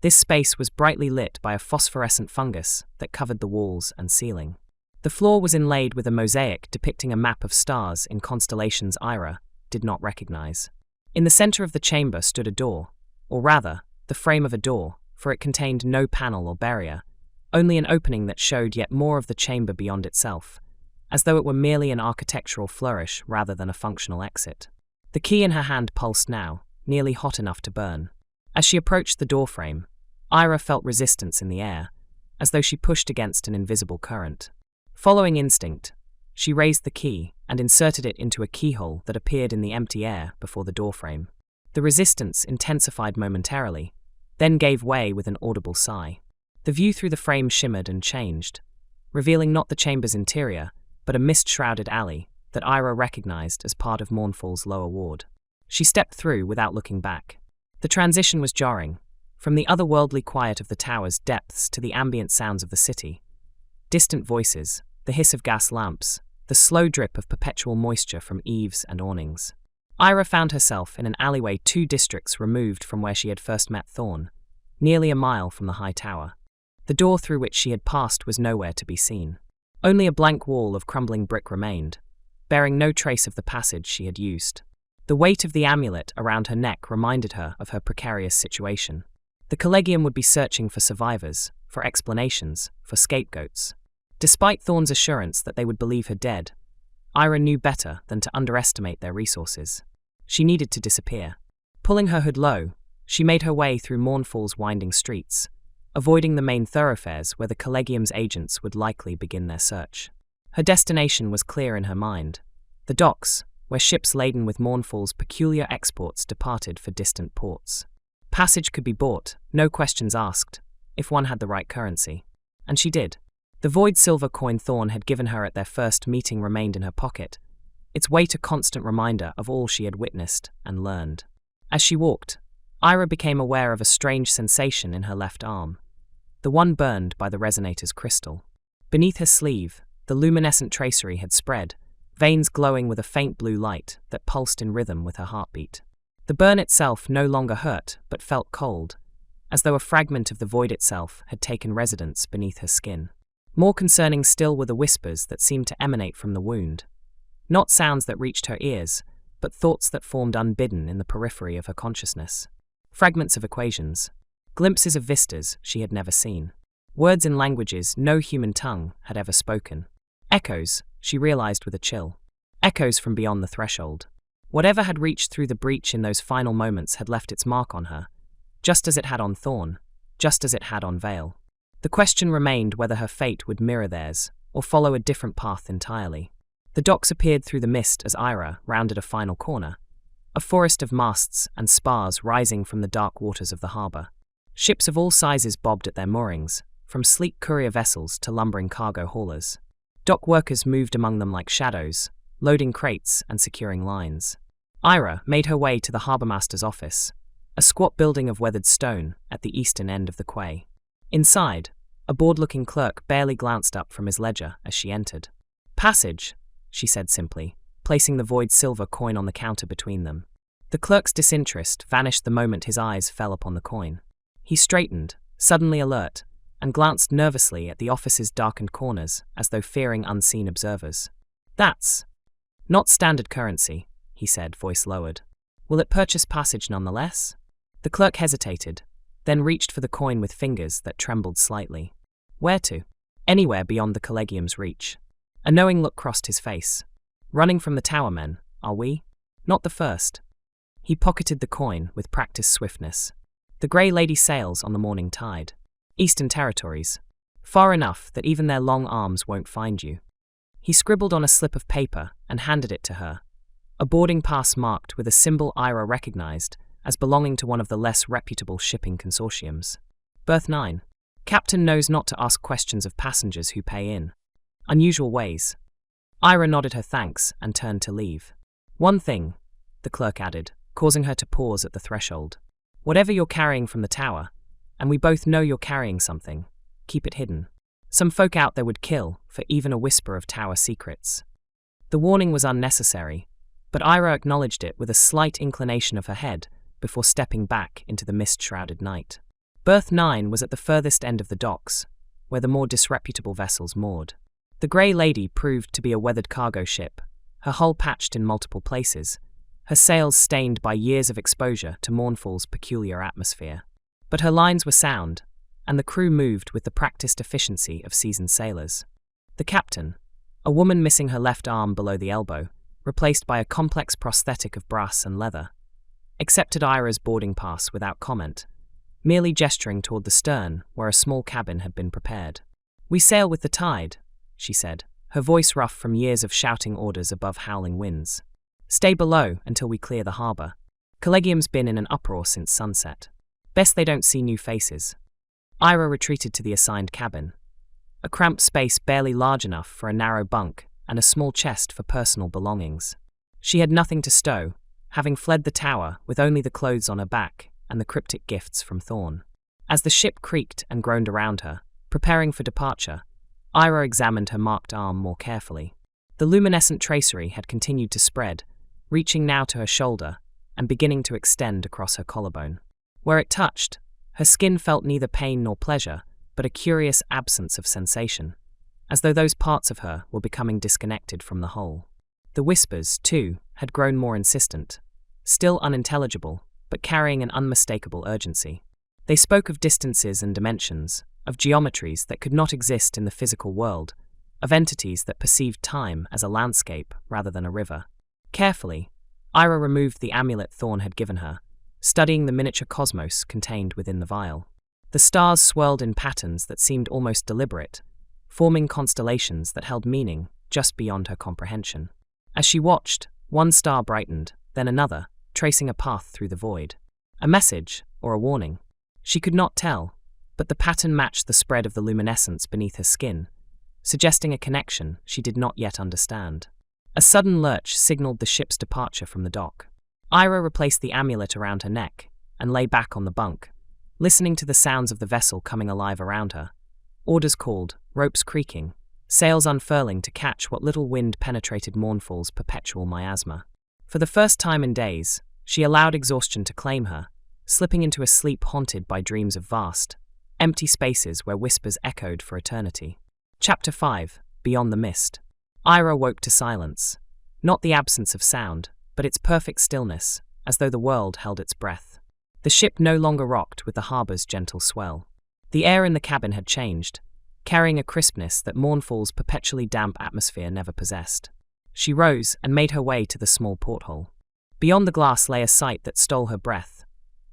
Speaker 1: this space was brightly lit by a phosphorescent fungus that covered the walls and ceiling. The floor was inlaid with a mosaic depicting a map of stars in constellations Eira did not recognize. In the center of the chamber stood a door, or rather, the frame of a door, for it contained no panel or barrier, only an opening that showed yet more of the chamber beyond itself, as though it were merely an architectural flourish rather than a functional exit. The key in her hand pulsed now, nearly hot enough to burn. As she approached the doorframe, Eira felt resistance in the air, as though she pushed against an invisible current. Following instinct, she raised the key and inserted it into a keyhole that appeared in the empty air before the doorframe. The resistance intensified momentarily, then gave way with an audible sigh. The view through the frame shimmered and changed, revealing not the chamber's interior, but a mist-shrouded alley that Eira recognized as part of Mournfall's lower ward. She stepped through without looking back. The transition was jarring, from the otherworldly quiet of the tower's depths to the ambient sounds of the city. Distant voices, the hiss of gas lamps, the slow drip of perpetual moisture from eaves and awnings. Eira found herself in an alleyway 2 districts removed from where she had first met Thorn, nearly a mile from the high tower. The door through which she had passed was nowhere to be seen. Only a blank wall of crumbling brick remained, bearing no trace of the passage she had used. The weight of the amulet around her neck reminded her of her precarious situation. The Collegium would be searching for survivors, for explanations, for scapegoats. Despite Thorn's assurance that they would believe her dead, Eira knew better than to underestimate their resources. She needed to disappear. Pulling her hood low, she made her way through Mournfall's winding streets, avoiding the main thoroughfares where the Collegium's agents would likely begin their search. Her destination was clear in her mind: the docks, where ships laden with Mournfall's peculiar exports departed for distant ports. Passage could be bought, no questions asked, if one had the right currency. And she did. The void silver coin Thorn had given her at their first meeting remained in her pocket, its weight a constant reminder of all she had witnessed and learned. As she walked, Eira became aware of a strange sensation in her left arm, the one burned by the resonator's crystal. Beneath her sleeve, the luminescent tracery had spread, veins glowing with a faint blue light that pulsed in rhythm with her heartbeat. The burn itself no longer hurt, but felt cold, as though a fragment of the void itself had taken residence beneath her skin. More concerning still were the whispers that seemed to emanate from the wound. Not sounds that reached her ears, but thoughts that formed unbidden in the periphery of her consciousness. Fragments of equations, glimpses of vistas she had never seen. Words in languages no human tongue had ever spoken. Echoes, she realized with a chill. Echoes from beyond the threshold. Whatever had reached through the breach in those final moments had left its mark on her, just as it had on Thorn, just as it had on Vale. The question remained whether her fate would mirror theirs, or follow a different path entirely. The docks appeared through the mist as Eira rounded a final corner, a forest of masts and spars rising from the dark waters of the harbour. Ships of all sizes bobbed at their moorings, from sleek courier vessels to lumbering cargo haulers. Dock workers moved among them like shadows, loading crates and securing lines. Eira made her way to the harbourmaster's office, a squat building of weathered stone at the eastern end of the quay. Inside, a bored-looking clerk barely glanced up from his ledger as she entered. "Passage," she said simply, placing the void silver coin on the counter between them. The clerk's disinterest vanished the moment his eyes fell upon the coin. He straightened, suddenly alert, and glanced nervously at the office's darkened corners as though fearing unseen observers. "That's not standard currency," he said, voice lowered. "Will it purchase passage nonetheless?" The clerk hesitated, then reached for the coin with fingers that trembled slightly. "Where to?" "Anywhere beyond the Collegium's reach." A knowing look crossed his face. "Running from the tower men, are we?" "Not the first." He pocketed the coin with practiced swiftness. "The Grey Lady sails on the morning tide. Eastern territories. Far enough that even their long arms won't find you." He scribbled on a slip of paper and handed it to her, a boarding pass marked with a symbol Eira recognized as belonging to one of the less reputable shipping consortiums. Berth 9. Captain knows not to ask questions of passengers who pay in. Unusual ways. Eira nodded her thanks and turned to leave. "One thing," the clerk added, causing her to pause at the threshold. "Whatever you're carrying from the tower, and we both know you're carrying something, keep it hidden. Some folk out there would kill for even a whisper of tower secrets." The warning was unnecessary, but Eira acknowledged it with a slight inclination of her head before stepping back into the mist-shrouded night. Berth 9 was at the furthest end of the docks, where the more disreputable vessels moored. The Grey Lady proved to be a weathered cargo ship, her hull patched in multiple places, her sails stained by years of exposure to Mournfall's peculiar atmosphere. But her lines were sound, and the crew moved with the practiced efficiency of seasoned sailors. The captain, a woman missing her left arm below the elbow, replaced by a complex prosthetic of brass and leather, accepted Eira's boarding pass without comment, merely gesturing toward the stern where a small cabin had been prepared. "We sail with the tide," she said, her voice rough from years of shouting orders above howling winds. "Stay below until we clear the harbour. Collegium's been in an uproar since sunset. Best they don't see new faces." Eira retreated to the assigned cabin, a cramped space barely large enough for a narrow bunk and a small chest for personal belongings. She had nothing to stow, having fled the tower with only the clothes on her back and the cryptic gifts from Thorn. As the ship creaked and groaned around her, preparing for departure, Eira examined her marked arm more carefully. The luminescent tracery had continued to spread, reaching now to her shoulder and beginning to extend across her collarbone. Where it touched, her skin felt neither pain nor pleasure, but a curious absence of sensation, as though those parts of her were becoming disconnected from the whole. The whispers, too, had grown more insistent, still unintelligible, but carrying an unmistakable urgency. They spoke of distances and dimensions, of geometries that could not exist in the physical world, of entities that perceived time as a landscape rather than a river. Carefully, Eira removed the amulet Thorn had given her, studying the miniature cosmos contained within the vial. The stars swirled in patterns that seemed almost deliberate, forming constellations that held meaning just beyond her comprehension. As she watched, one star brightened, then another, tracing a path through the void. A message, or a warning. She could not tell, but the pattern matched the spread of the luminescence beneath her skin, suggesting a connection she did not yet understand. A sudden lurch signaled the ship's departure from the dock. Eira replaced the amulet around her neck and lay back on the bunk, listening to the sounds of the vessel coming alive around her. Orders called, ropes creaking, sails unfurling to catch what little wind penetrated Mournfall's perpetual miasma. For the first time in days, she allowed exhaustion to claim her, slipping into a sleep haunted by dreams of vast, empty spaces where whispers echoed for eternity. Chapter 5, Beyond the Mist. Eira woke to silence, not the absence of sound, but its perfect stillness, as though the world held its breath. The ship no longer rocked with the harbour's gentle swell. The air in the cabin had changed, carrying a crispness that Mournfall's perpetually damp atmosphere never possessed. She rose and made her way to the small porthole. Beyond the glass lay a sight that stole her breath.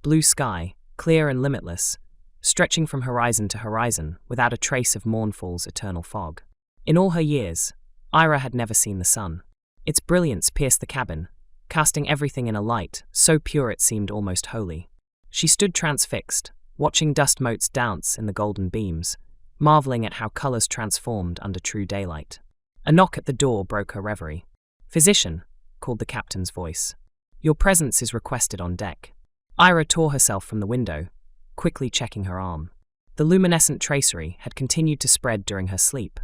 Speaker 1: Blue sky, clear and limitless, stretching from horizon to horizon without a trace of Mournfall's eternal fog. In all her years, Eira had never seen the sun. Its brilliance pierced the cabin, casting everything in a light so pure it seemed almost holy. She stood transfixed, watching dust motes dance in the golden beams, marveling at how colours transformed under true daylight. A knock at the door broke her reverie. "Physician," called the captain's voice. "Your presence is requested on deck." Eira tore herself from the window, quickly checking her arm. The luminescent tracery had continued to spread during her sleep,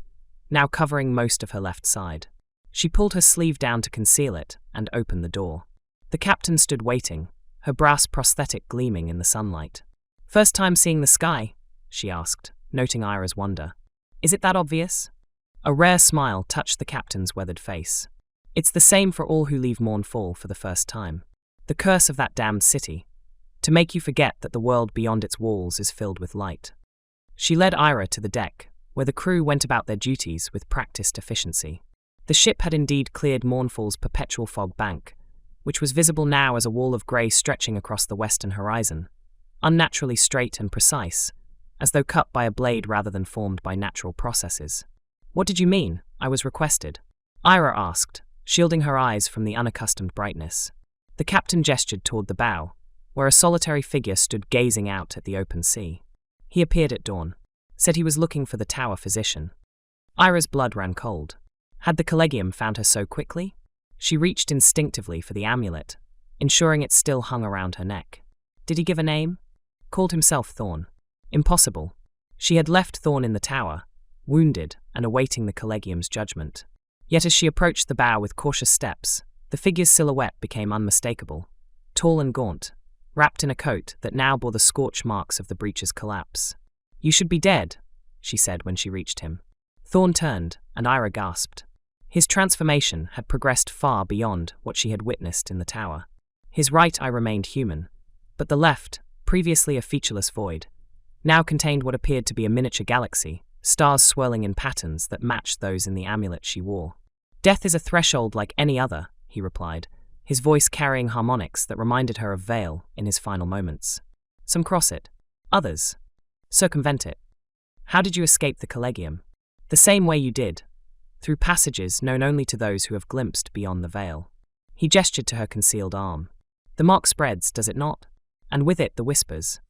Speaker 1: now covering most of her left side. She pulled her sleeve down to conceal it and opened the door. The captain stood waiting, her brass prosthetic gleaming in the sunlight. "First time seeing the sky?" she asked, noting Eira's wonder. "Is it that obvious?" A rare smile touched the captain's weathered face. "It's the same for all who leave Mournfall for the first time. The curse of that damned city, to make you forget that the world beyond its walls is filled with light." She led Eira to the deck, where the crew went about their duties with practiced efficiency. The ship had indeed cleared Mournfall's perpetual fog bank, which was visible now as a wall of grey stretching across the western horizon, unnaturally straight and precise, as though cut by a blade rather than formed by natural processes. "What did you mean, I was requested?" Eira asked, shielding her eyes from the unaccustomed brightness. The captain gestured toward the bow, where a solitary figure stood gazing out at the open sea. "He appeared at dawn. Said he was looking for the tower physician." Eira's blood ran cold. Had the collegium found her so quickly? She reached instinctively for the amulet, ensuring it still hung around her neck. Did he give a name? Called himself Thorn. Impossible. She had left Thorn in the tower, wounded and awaiting the collegium's judgment. Yet as she approached the bow with cautious steps, the figure's silhouette became unmistakable, tall and gaunt, wrapped in a coat that now bore the scorch marks of the breach's collapse. "You should be dead," she said when she reached him. Thorn turned, and Eira gasped. His transformation had progressed far beyond what she had witnessed in the tower. His right eye remained human, but the left, previously a featureless void, now contained what appeared to be a miniature galaxy, stars swirling in patterns that matched those in the amulet she wore. "Death is a threshold like any other," he replied, his voice carrying harmonics that reminded her of Vale in his final moments. "Some cross it. Others circumvent it. How did you escape the collegium?" "The same way you did, through passages known only to those who have glimpsed beyond the veil." He gestured to her concealed arm. "The mark spreads, does it not? And with it the whispers."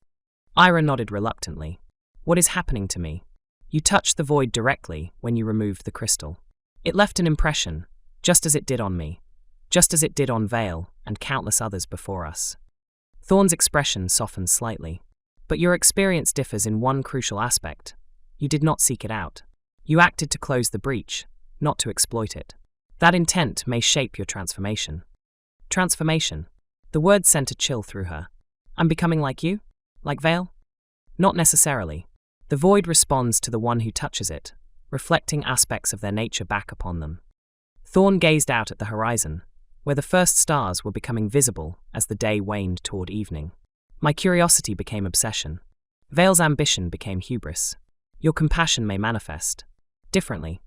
Speaker 1: Eira nodded reluctantly. "What is happening to me?" "You touched the void directly when you removed the crystal. It left an impression, just as it did on me, just as it did on Vale and countless others before us." Thorn's expression softened slightly. "But your experience differs in one crucial aspect. You did not seek it out. You acted to close the breach, not to exploit it. That intent may shape your transformation." "Transformation?" The word sent a chill through her. "I'm becoming like you? Like Vale?" "Not necessarily. The void responds to the one who touches it, reflecting aspects of their nature back upon them. Thorn gazed out at the horizon, where the first stars were becoming visible as the day waned toward evening. My curiosity became obsession. Vale's ambition became hubris. Your compassion may manifest differently.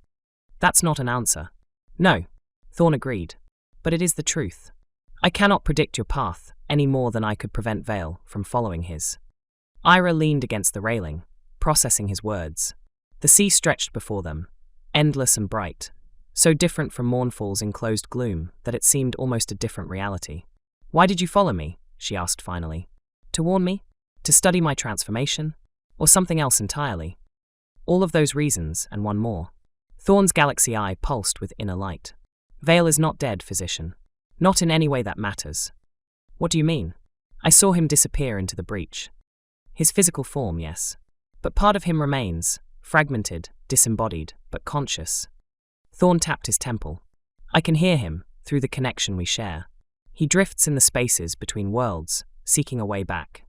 Speaker 1: That's not an answer. No, Thorn agreed. But it is the truth. I cannot predict your path any more than I could prevent Vale from following his. Eira leaned against the railing, processing his words. The sea stretched before them, endless and bright, so different from Mournfall's enclosed gloom that it seemed almost a different reality. Why did you follow me? She asked finally. To warn me? To study my transformation? Or something else entirely? All of those reasons, and one more. Thorn's galaxy eye pulsed with inner light. Vale is not dead, physician. Not in any way that matters. What do you mean? I saw him disappear into the breach. His physical form, yes. But part of him remains, fragmented, disembodied, but conscious. Thorn tapped his temple. I can hear him, through the connection we share. He drifts in the spaces between worlds, seeking a way back.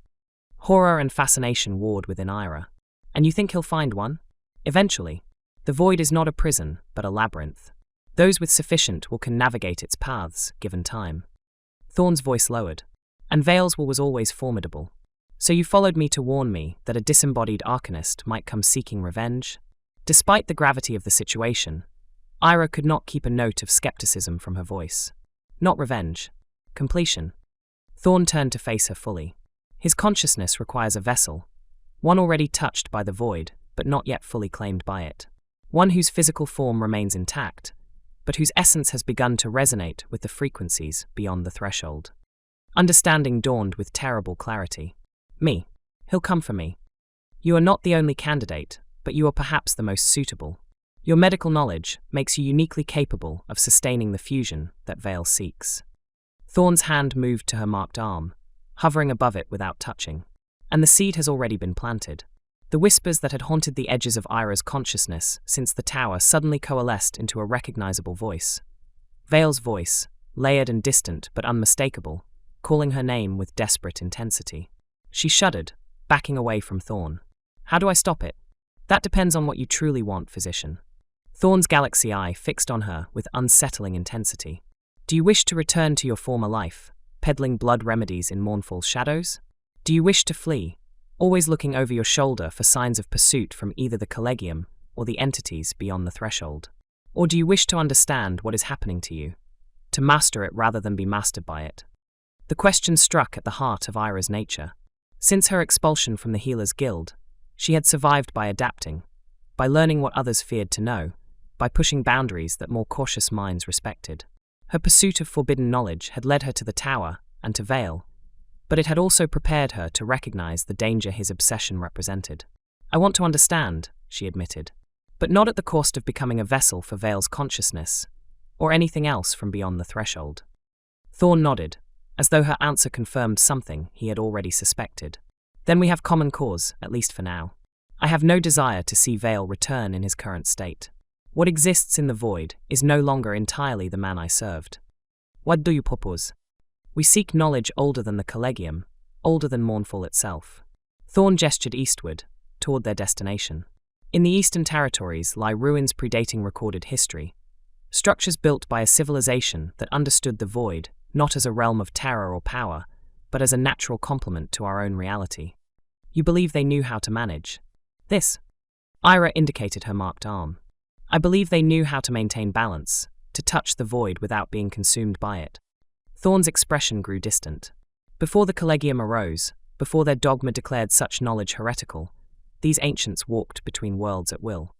Speaker 1: Horror and fascination warred within Eira. And you think he'll find one? Eventually. The void is not a prison, but a labyrinth. Those with sufficient will can navigate its paths, given time. Thorn's voice lowered. And Vale's will was always formidable. So you followed me to warn me that a disembodied arcanist might come seeking revenge? Despite the gravity of the situation, Eira could not keep a note of skepticism from her voice. Not revenge. Completion. Thorn turned to face her fully. His consciousness requires a vessel, one already touched by the void, but not yet fully claimed by it. One whose physical form remains intact, but whose essence has begun to resonate with the frequencies beyond the threshold. Understanding dawned with terrible clarity. Me. He'll come for me. You are not the only candidate, but you are perhaps the most suitable. Your medical knowledge makes you uniquely capable of sustaining the fusion that Vale seeks. Thorn's hand moved to her marked arm, hovering above it without touching. And the seed has already been planted. The whispers that had haunted the edges of Eira's consciousness since the tower suddenly coalesced into a recognizable voice. Vale's voice, layered and distant but unmistakable, calling her name with desperate intensity. She shuddered, backing away from Thorn. How do I stop it? That depends on what you truly want, physician. Thorn's galaxy eye fixed on her with unsettling intensity. Do you wish to return to your former life, peddling blood remedies in Mournfall's shadows? Do you wish to flee, always looking over your shoulder for signs of pursuit from either the Collegium or the entities beyond the threshold? Or do you wish to understand what is happening to you, to master it rather than be mastered by it? The question struck at the heart of Eira's nature. Since her expulsion from the Healers' Guild, she had survived by adapting, by learning what others feared to know, by pushing boundaries that more cautious minds respected. Her pursuit of forbidden knowledge had led her to the tower and to Vale, but it had also prepared her to recognize the danger his obsession represented. I want to understand, she admitted, but not at the cost of becoming a vessel for Vale's consciousness, or anything else from beyond the threshold. Thorn nodded, as though her answer confirmed something he had already suspected. Then we have common cause, at least for now. I have no desire to see Vale return in his current state. What exists in the void is no longer entirely the man I served. What do you propose? We seek knowledge older than the Collegium, older than Mournfall itself. Thorn gestured eastward, toward their destination. In the Eastern Territories lie ruins predating recorded history, structures built by a civilization that understood the void not as a realm of terror or power, but as a natural complement to our own reality. You believe they knew how to manage this? Eira indicated her marked arm. I believe they knew how to maintain balance, to touch the void without being consumed by it. Thorn's expression grew distant. Before the Collegium arose, before their dogma declared such knowledge heretical, these ancients walked between worlds at will.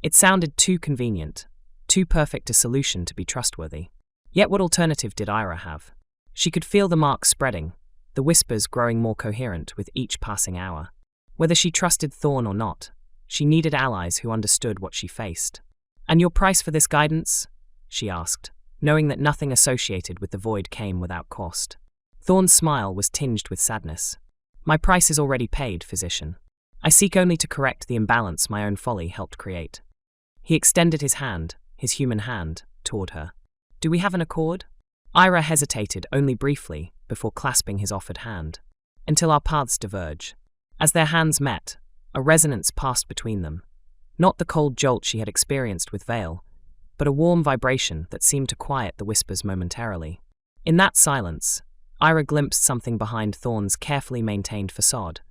Speaker 1: It sounded too convenient, too perfect a solution to be trustworthy. Yet what alternative did Eira have? She could feel the marks spreading, the whispers growing more coherent with each passing hour. Whether she trusted Thorn or not, she needed allies who understood what she faced. And your price for this guidance? She asked, knowing that nothing associated with the void came without cost. Thorn's smile was tinged with sadness. My price is already paid, physician. I seek only to correct the imbalance my own folly helped create. He extended his hand, his human hand, toward her. Do we have an accord? Eira hesitated only briefly before clasping his offered hand, until our paths diverge. As their hands met, a resonance passed between them, Not the cold jolt she had experienced with Vale, but a warm vibration that seemed to quiet the whispers momentarily. In that silence, Eira glimpsed something behind Thorn's carefully maintained facade,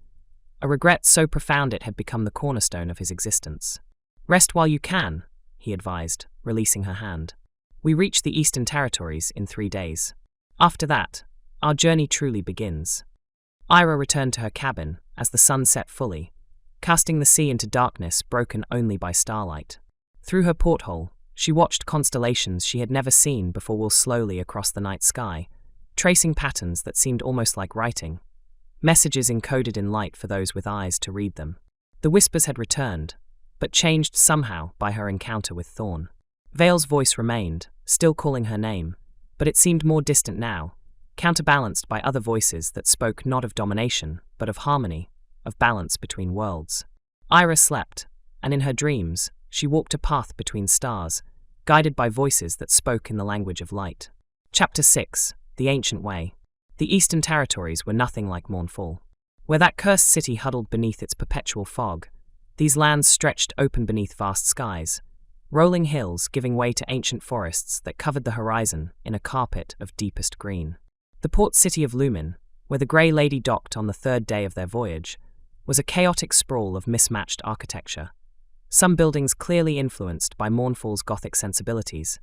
Speaker 1: a regret so profound it had become the cornerstone of his existence. "Rest while you can," he advised, releasing her hand. "We reach the Eastern Territories in 3 days. After that, our journey truly begins." Eira returned to her cabin as the sun set fully, casting the sea into darkness broken only by starlight. Through her porthole, she watched constellations she had never seen before wheel slowly across the night sky, tracing patterns that seemed almost like writing, messages encoded in light for those with eyes to read them. The whispers had returned, but changed somehow by her encounter with Thorn. Vale's voice remained, still calling her name, but it seemed more distant now, counterbalanced by other voices that spoke not of domination, but of harmony, of balance between worlds. Eira slept, and in her dreams, she walked a path between stars, guided by voices that spoke in the language of light. Chapter 6: The Ancient Way. The Eastern Territories were nothing like Mournfall. Where that cursed city huddled beneath its perpetual fog, these lands stretched open beneath vast skies, rolling hills giving way to ancient forests that covered the horizon in a carpet of deepest green. The port city of Lumin, where the Grey Lady docked on the 3rd day of their voyage, was a chaotic sprawl of mismatched architecture. Some buildings clearly influenced by Mournfall's Gothic sensibilities,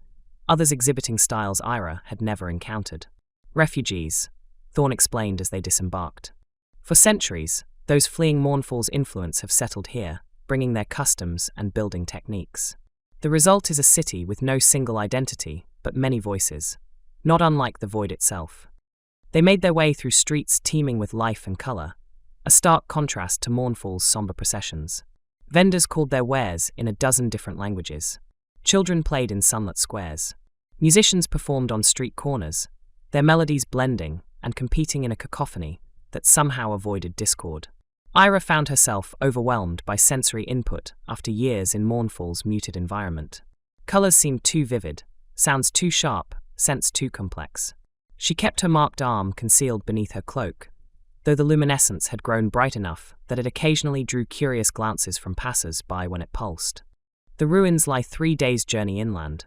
Speaker 1: others exhibiting styles Eira had never encountered. "Refugees," Thorn explained as they disembarked. "For centuries, those fleeing Mournfall's influence have settled here, bringing their customs and building techniques. The result is a city with no single identity, but many voices, not unlike the void itself. They made their way through streets teeming with life and color, a stark contrast to Mournfall's somber processions. Vendors called their wares in a dozen different languages. Children played in sunlit squares. Musicians performed on street corners, their melodies blending and competing in a cacophony that somehow avoided discord. Eira found herself overwhelmed by sensory input after years in Mournfall's muted environment. Colors seemed too vivid, sounds too sharp, scents too complex. She kept her marked arm concealed beneath her cloak, though the luminescence had grown bright enough that it occasionally drew curious glances from passers-by when it pulsed. "The ruins lie 3 days' journey inland,"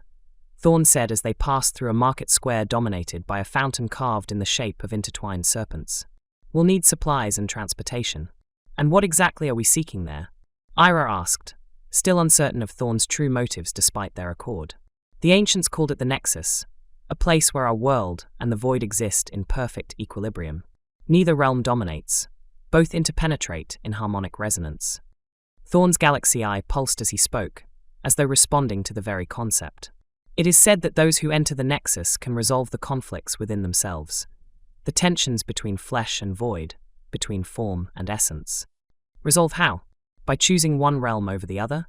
Speaker 1: Thorn said as they passed through a market square dominated by a fountain carved in the shape of intertwined serpents. "We'll need supplies and transportation." "And what exactly are we seeking there?" Eira asked, still uncertain of Thorn's true motives despite their accord. "The ancients called it the Nexus, a place where our world and the void exist in perfect equilibrium. Neither realm dominates, both interpenetrate in harmonic resonance." Thorn's galaxy eye pulsed as he spoke, as though responding to the very concept. "It is said that those who enter the Nexus can resolve the conflicts within themselves, the tensions between flesh and void, between form and essence." "Resolve how? By choosing one realm over the other?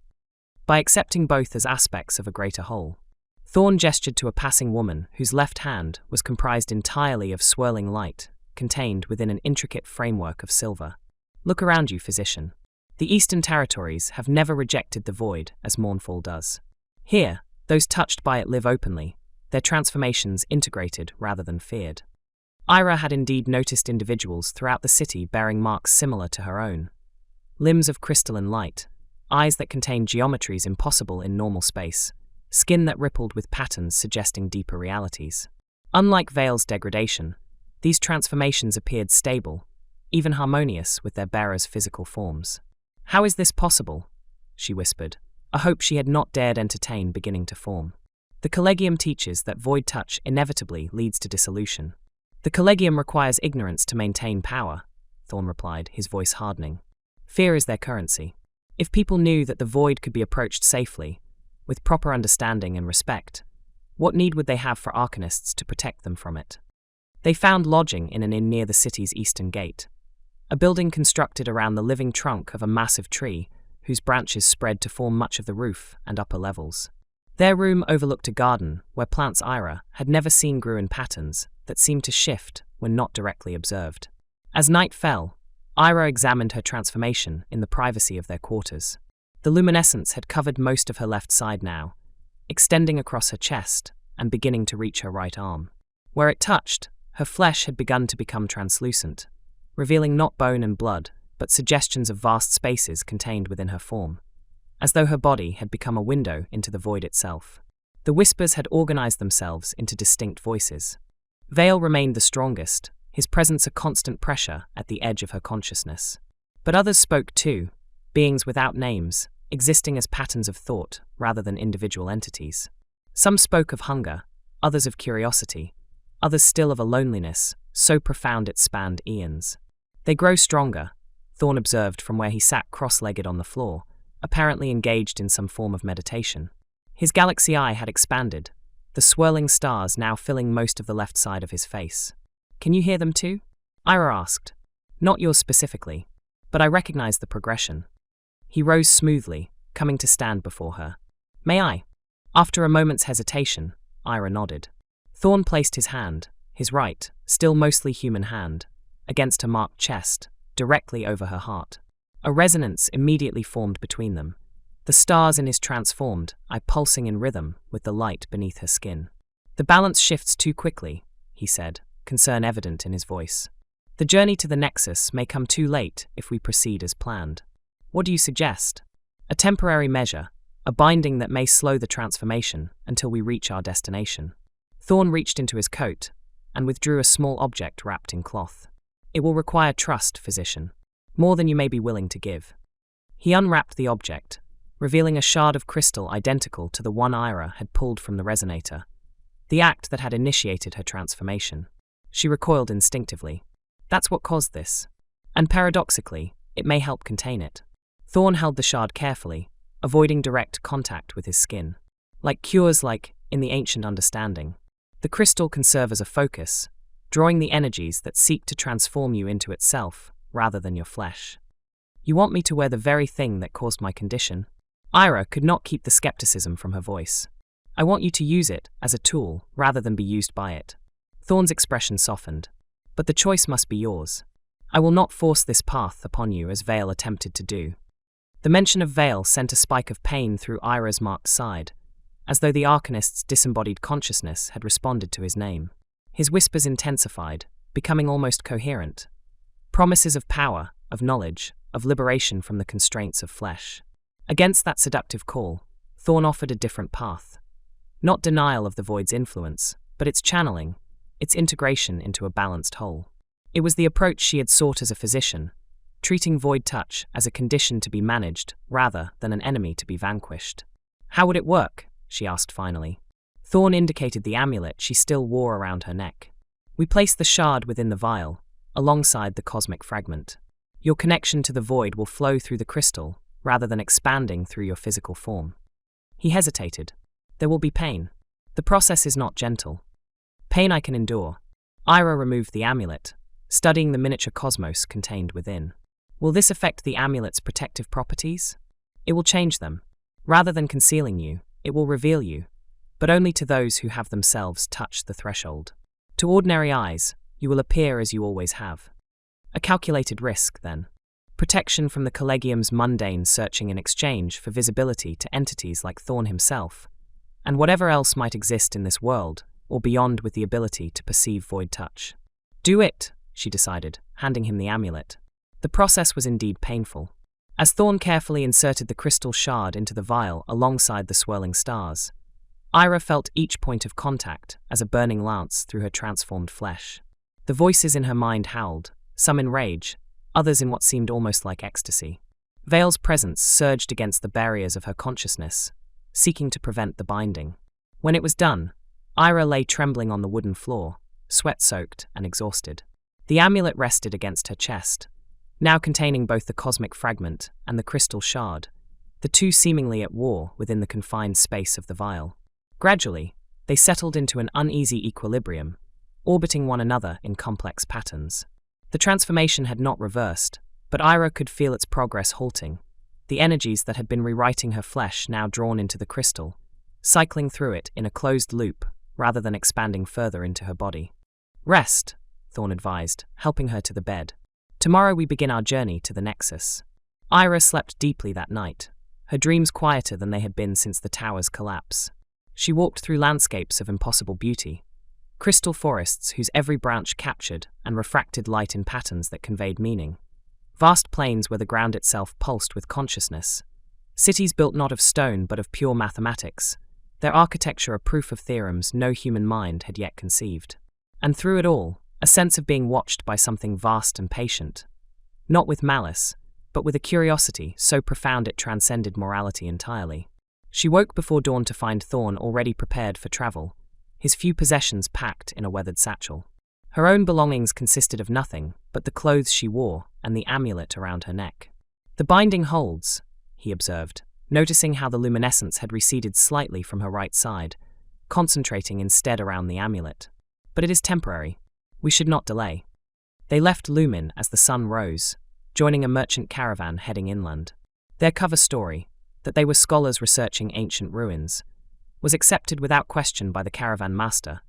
Speaker 1: By accepting both as aspects of a greater whole." Thorn gestured to a passing woman whose left hand was comprised entirely of swirling light, contained within an intricate framework of silver. "Look around you, physician. The Eastern Territories have never rejected the void as Mournfall does. Here, those touched by it live openly, their transformations integrated rather than feared." Eira had indeed noticed individuals throughout the city bearing marks similar to her own. Limbs of crystalline light, eyes that contained geometries impossible in normal space, skin that rippled with patterns suggesting deeper realities. Unlike Vale's degradation, these transformations appeared stable, even harmonious with their bearers' physical forms. "How is this possible?" she whispered, a hope she had not dared entertain beginning to form. "The Collegium teaches that void touch inevitably leads to dissolution." "The Collegium requires ignorance to maintain power," Thorn replied, his voice hardening. "Fear is their currency. If people knew that the void could be approached safely, with proper understanding and respect, what need would they have for arcanists to protect them from it?" They found lodging in an inn near the city's eastern gate, a building constructed around the living trunk of a massive tree whose branches spread to form much of the roof and upper levels. Their room overlooked a garden where plants Eira had never seen grew in patterns that seemed to shift when not directly observed. As night fell, Eira examined her transformation in the privacy of their quarters. The luminescence had covered most of her left side now, extending across her chest and beginning to reach her right arm. Where it touched, her flesh had begun to become translucent, revealing not bone and blood, but suggestions of vast spaces contained within her form. as though her body had become a window into the void itself. The whispers had organized themselves into distinct voices. Vale remained the strongest, his presence a constant pressure at the edge of her consciousness. But others spoke too, beings without names, existing as patterns of thought rather than individual entities. Some spoke of hunger, others of curiosity, others still of a loneliness so profound it spanned eons. They grow stronger, Thorn observed from where he sat cross-legged on the floor, apparently engaged in some form of meditation. His galaxy eye had expanded, the swirling stars now filling most of the left side of his face. "Can you hear them too?" Eira asked. "Not yours specifically, but I recognize the progression." He rose smoothly, coming to stand before her. "May I?" After a moment's hesitation, Eira nodded. Thorn placed his hand, his right, still mostly human hand, against her marked chest, directly over her heart. A resonance immediately formed between them, the stars in his transformed eye pulsing in rhythm with the light beneath her skin. "The balance shifts too quickly," he said, concern evident in his voice. "The journey to the Nexus may come too late if we proceed as planned. What do you suggest?" "A temporary measure, a binding that may slow the transformation until we reach our destination." Thorn reached into his coat and withdrew a small object wrapped in cloth. "It will require trust, physician, more than you may be willing to give." He unwrapped the object, revealing a shard of crystal identical to the one Eira had pulled from the resonator, the act that had initiated her transformation. She recoiled instinctively. "That's what caused this. And paradoxically, it may help contain it." Thorn held the shard carefully, avoiding direct contact with his skin. Like cures in the ancient understanding, the crystal can serve as a focus, drawing the energies that seek to transform you into itself rather than your flesh. "You want me to wear the very thing that caused my condition?" Eira could not keep the skepticism from her voice. "I want you to use it as a tool rather than be used by it." Thorn's expression softened. "But the choice must be yours. I will not force this path upon you as Vale attempted to do." The mention of Vale sent a spike of pain through Eira's marked side, as though the arcanist's disembodied consciousness had responded to his name. His whispers intensified, becoming almost coherent. Promises of power, of knowledge, of liberation from the constraints of flesh. Against that seductive call, Thorn offered a different path. Not denial of the void's influence, but its channeling, its integration into a balanced whole. It was the approach she had sought as a physician, treating void touch as a condition to be managed rather than an enemy to be vanquished. "How would it work?" she asked finally. Thorn indicated the amulet she still wore around her neck. "We place the shard within the vial, alongside the cosmic fragment. Your connection to the void will flow through the crystal, rather than expanding through your physical form." He hesitated. "There will be pain. The process is not gentle." "Pain I can endure." Eira removed the amulet, studying the miniature cosmos contained within. "Will this affect the amulet's protective properties?" "It will change them. Rather than concealing you, it will reveal you, but only to those who have themselves touched the threshold. To ordinary eyes, you will appear as you always have." A calculated risk, then. Protection from the Collegium's mundane searching in exchange for visibility to entities like Thorn himself, and whatever else might exist in this world, or beyond with the ability to perceive void touch. "Do it," she decided, handing him the amulet. The process was indeed painful. As Thorn carefully inserted the crystal shard into the vial alongside the swirling stars, Eira felt each point of contact as a burning lance through her transformed flesh. The voices in her mind howled, some in rage, others in what seemed almost like ecstasy. Vale's presence surged against the barriers of her consciousness, seeking to prevent the binding. When it was done, Eira lay trembling on the wooden floor, sweat-soaked and exhausted. The amulet rested against her chest, now containing both the cosmic fragment and the crystal shard, the two seemingly at war within the confined space of the vial. Gradually, they settled into an uneasy equilibrium, orbiting one another in complex patterns. The transformation had not reversed, but Eira could feel its progress halting, the energies that had been rewriting her flesh now drawn into the crystal, cycling through it in a closed loop rather than expanding further into her body. "Rest," Thorn advised, helping her to the bed. "Tomorrow we begin our journey to the Nexus." Eira slept deeply that night, her dreams quieter than they had been since the tower's collapse. She walked through landscapes of impossible beauty, crystal forests whose every branch captured and refracted light in patterns that conveyed meaning, vast plains where the ground itself pulsed with consciousness, Cities built not of stone but of pure mathematics, their architecture a proof of theorems no human mind had yet conceived. And through it all, a sense of being watched by something vast and patient. Not with malice, but with a curiosity so profound it transcended morality entirely. She woke before dawn to find Thorn already prepared for travel, his few possessions packed in a weathered satchel. Her own belongings consisted of nothing but the clothes she wore and the amulet around her neck. "The binding holds," he observed, noticing how the luminescence had receded slightly from her right side, concentrating instead around the amulet. "But it is temporary. We should not delay." They left Lumin as the sun rose, joining a merchant caravan heading inland. Their cover story, that they were scholars researching ancient ruins, was accepted without question by the caravan master,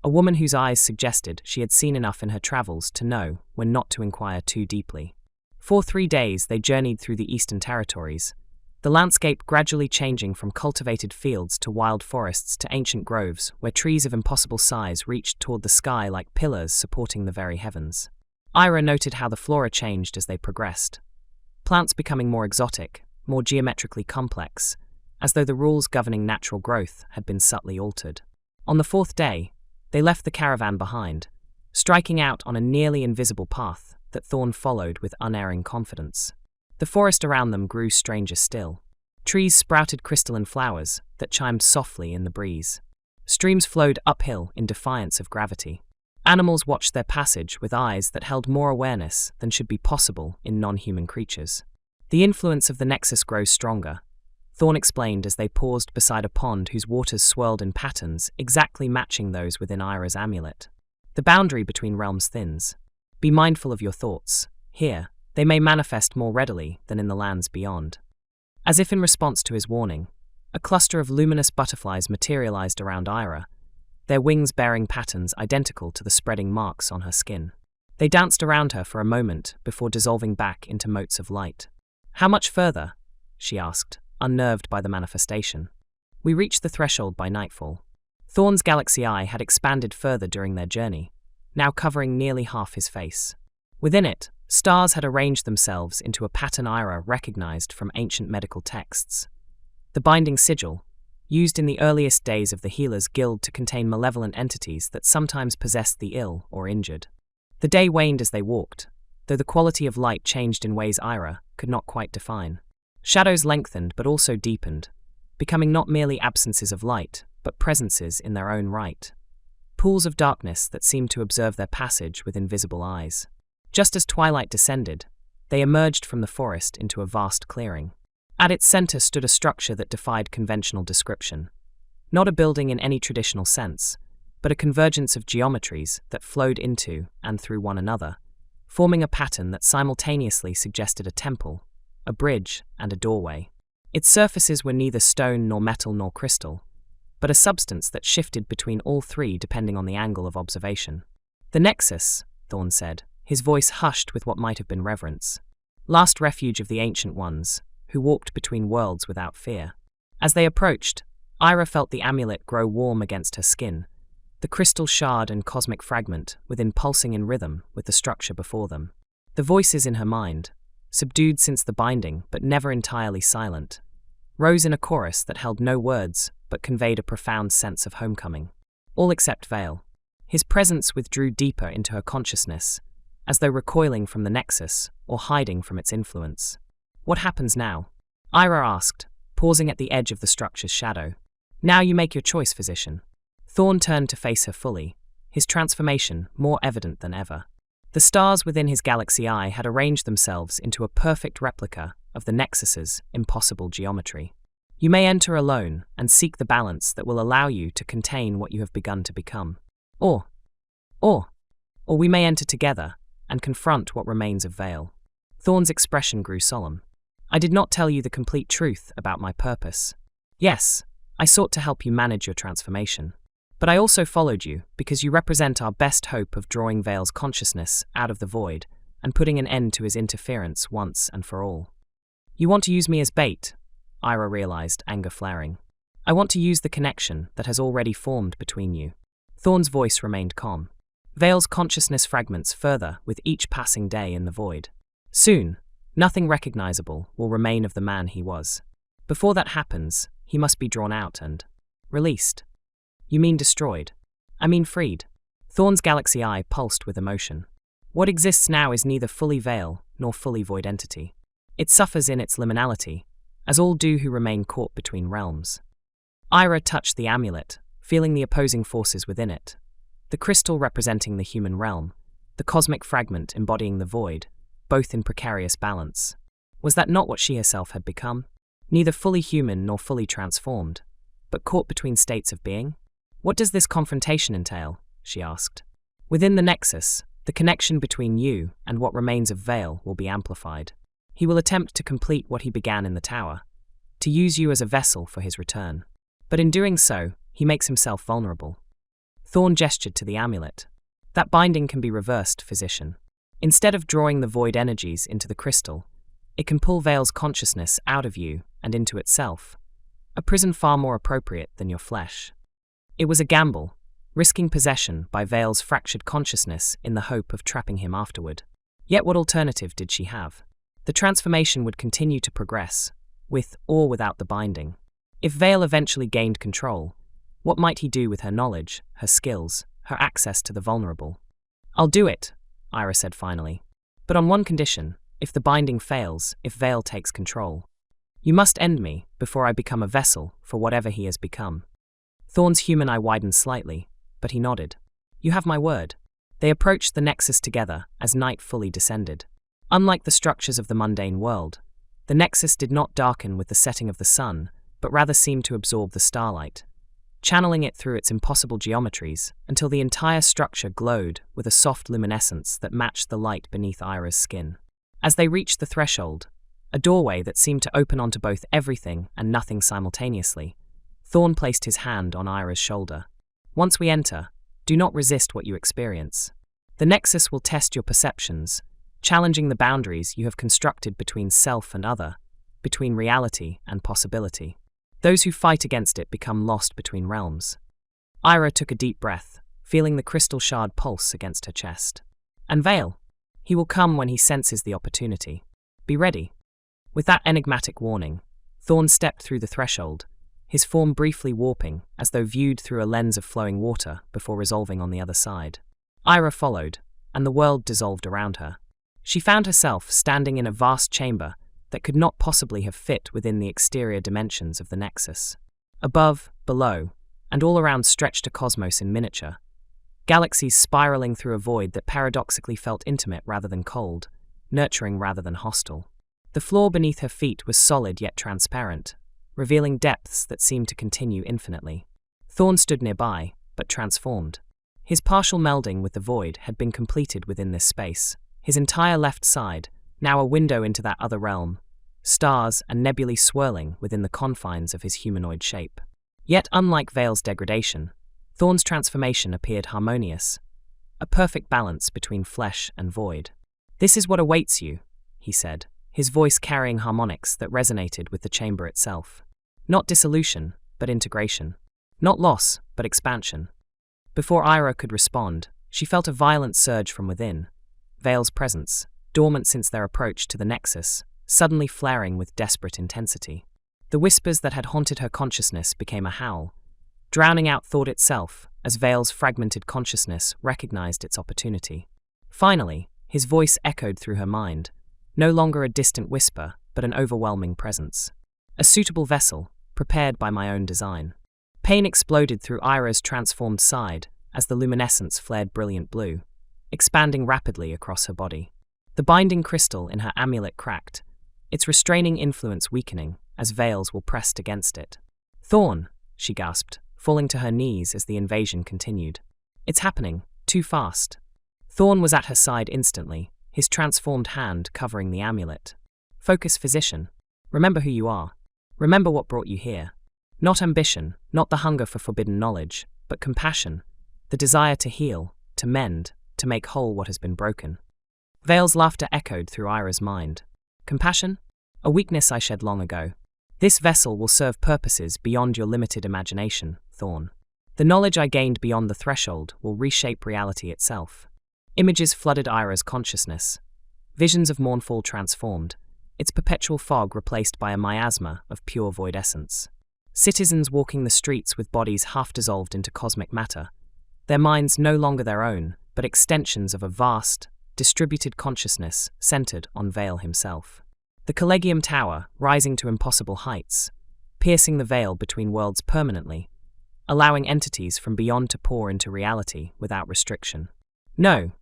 Speaker 1: a woman whose eyes suggested she had seen enough in her travels to know when not to inquire too deeply. For 3 days they journeyed through the eastern territories, the landscape gradually changing from cultivated fields to wild forests to ancient groves where trees of impossible size reached toward the sky like pillars supporting the very heavens. Eira noted how the flora changed as they progressed, plants becoming more exotic, more geometrically complex, as though the rules governing natural growth had been subtly altered. On the 4th day, they left the caravan behind, striking out on a nearly invisible path that Thorn followed with unerring confidence. The forest around them grew stranger still. Trees sprouted crystalline flowers that chimed softly in the breeze. Streams flowed uphill in defiance of gravity. Animals watched their passage with eyes that held more awareness than should be possible in non-human creatures. "The influence of the Nexus grows stronger," Thorn explained as they paused beside a pond whose waters swirled in patterns exactly matching those within Eira's amulet. "The boundary between realms thins. Be mindful of your thoughts. Here, they may manifest more readily than in the lands beyond." As if in response to his warning, a cluster of luminous butterflies materialized around Eira, their wings bearing patterns identical to the spreading marks on her skin. They danced around her for a moment before dissolving back into motes of light. "How much further?" she asked, unnerved by the manifestation. "We reached the threshold by nightfall." Thorn's galaxy eye had expanded further during their journey, now covering nearly half his face. Within it, stars had arranged themselves into a pattern Eira recognized from ancient medical texts. The binding sigil, used in the earliest days of the Healers' Guild to contain malevolent entities that sometimes possessed the ill or injured. The day waned as they walked, though the quality of light changed in ways Eira could not quite define. Shadows lengthened but also deepened, becoming not merely absences of light, but presences in their own right. Pools of darkness that seemed to observe their passage with invisible eyes. Just as twilight descended, they emerged from the forest into a vast clearing. At its center stood a structure that defied conventional description. Not a building in any traditional sense, but a convergence of geometries that flowed into and through one another, forming a pattern that simultaneously suggested a temple, a bridge, and a doorway. Its surfaces were neither stone nor metal nor crystal, but a substance that shifted between all three depending on the angle of observation. "The Nexus," Thorn said, his voice hushed with what might have been reverence. "Last refuge of the Ancient Ones, who walked between worlds without fear." As they approached, Eira felt the amulet grow warm against her skin, the crystal shard and cosmic fragment within pulsing in rhythm with the structure before them. The voices in her mind, subdued since the binding but never entirely silent, rose in a chorus that held no words but conveyed a profound sense of homecoming. All except Vale. His presence withdrew deeper into her consciousness, as though recoiling from the Nexus or hiding from its influence. "What happens now?" Eira asked, pausing at the edge of the structure's shadow. "Now you make your choice, physician." Thorn turned to face her fully, his transformation more evident than ever. The stars within his galaxy eye had arranged themselves into a perfect replica of the Nexus's impossible geometry. "You may enter alone and seek the balance that will allow you to contain what you have begun to become. Or we may enter together and confront what remains of Vale." Thorn's expression grew solemn. "I did not tell you the complete truth about my purpose. Yes, I sought to help you manage your transformation. But I also followed you because you represent our best hope of drawing Vale's consciousness out of the void and putting an end to his interference once and for all." "You want to use me as bait," Eira realized, anger flaring. "I want to use the connection that has already formed between you." Thorn's voice remained calm. Vale's consciousness fragments further with each passing day in the void. Soon, nothing recognizable will remain of the man he was. Before that happens, he must be drawn out and released. You mean destroyed? I mean freed. Thorn's galaxy eye pulsed with emotion. What exists now is neither fully veil nor fully void entity. It suffers in its liminality, as all do who remain caught between realms. Eira touched the amulet, feeling the opposing forces within it. The crystal representing the human realm, the cosmic fragment embodying the void, both in precarious balance. Was that not what she herself had become? Neither fully human nor fully transformed, but caught between states of being? What does this confrontation entail? She asked. Within the Nexus, the connection between you and what remains of Veil will be amplified. He will attempt to complete what he began in the tower, to use you as a vessel for his return. But in doing so, he makes himself vulnerable. Thorn gestured to the amulet. That binding can be reversed, physician. Instead of drawing the void energies into the crystal, it can pull Veil's consciousness out of you and into itself, a prison far more appropriate than your flesh. It was a gamble, risking possession by Veil's fractured consciousness in the hope of trapping him afterward. Yet what alternative did she have? The transformation would continue to progress, with or without the binding. If Veil eventually gained control, what might he do with her knowledge, her skills, her access to the vulnerable? I'll do it, Eira said finally. But on one condition, if the binding fails, if Veil takes control. You must end me before I become a vessel for whatever he has become. Thorn's human eye widened slightly, but he nodded. You have my word. They approached the Nexus together as night fully descended. Unlike the structures of the mundane world, the Nexus did not darken with the setting of the sun, but rather seemed to absorb the starlight, channeling it through its impossible geometries until the entire structure glowed with a soft luminescence that matched the light beneath Eira's skin. As they reached the threshold, a doorway that seemed to open onto both everything and nothing simultaneously, Thorn placed his hand on Eira's shoulder. Once we enter, do not resist what you experience. The Nexus will test your perceptions, challenging the boundaries you have constructed between self and other, between reality and possibility. Those who fight against it become lost between realms. Eira took a deep breath, feeling the crystal shard pulse against her chest. And Veil? He will come when he senses the opportunity. Be ready. With that enigmatic warning, Thorn stepped through the threshold, his form briefly warping as though viewed through a lens of flowing water before resolving on the other side. Eira followed, and the world dissolved around her. She found herself standing in a vast chamber that could not possibly have fit within the exterior dimensions of the Nexus. Above, below, and all around stretched a cosmos in miniature, galaxies spiraling through a void that paradoxically felt intimate rather than cold, nurturing rather than hostile. The floor beneath her feet was solid yet transparent, revealing depths that seemed to continue infinitely. Thorn stood nearby, but transformed. His partial melding with the void had been completed within this space, his entire left side, now a window into that other realm, stars and nebulae swirling within the confines of his humanoid shape. Yet unlike Veil's degradation, Thorn's transformation appeared harmonious, a perfect balance between flesh and void. This is what awaits you, he said, his voice carrying harmonics that resonated with the chamber itself. Not dissolution, but integration. Not loss, but expansion. Before Eira could respond, she felt a violent surge from within, Veil's presence, dormant since their approach to the Nexus, suddenly flaring with desperate intensity. The whispers that had haunted her consciousness became a howl, drowning out thought itself as Veil's fragmented consciousness recognized its opportunity. Finally, his voice echoed through her mind, no longer a distant whisper, but an overwhelming presence. A suitable vessel, prepared by my own design. Pain exploded through Eira's transformed side as the luminescence flared brilliant blue, expanding rapidly across her body. The binding crystal in her amulet cracked, its restraining influence weakening as Veil's were pressed against it. Thorn, she gasped, falling to her knees as the invasion continued. It's happening, too fast. Thorn was at her side instantly, his transformed hand covering the amulet. Focus, physician. Remember who you are. Remember what brought you here. Not ambition, not the hunger for forbidden knowledge, but compassion, the desire to heal, to mend, to make whole what has been broken. Veil's laughter echoed through Eira's mind. Compassion? A weakness I shed long ago. This vessel will serve purposes beyond your limited imagination, Thorn. The knowledge I gained beyond the threshold will reshape reality itself. Images flooded Eira's consciousness. Visions of Mournfall transformed, its perpetual fog replaced by a miasma of pure void essence. Citizens walking the streets with bodies half dissolved into cosmic matter, their minds no longer their own, but extensions of a vast, distributed consciousness centered on Vale himself. The Collegium Tower, rising to impossible heights, piercing the veil between worlds permanently, allowing entities from beyond to pour into reality without restriction. No,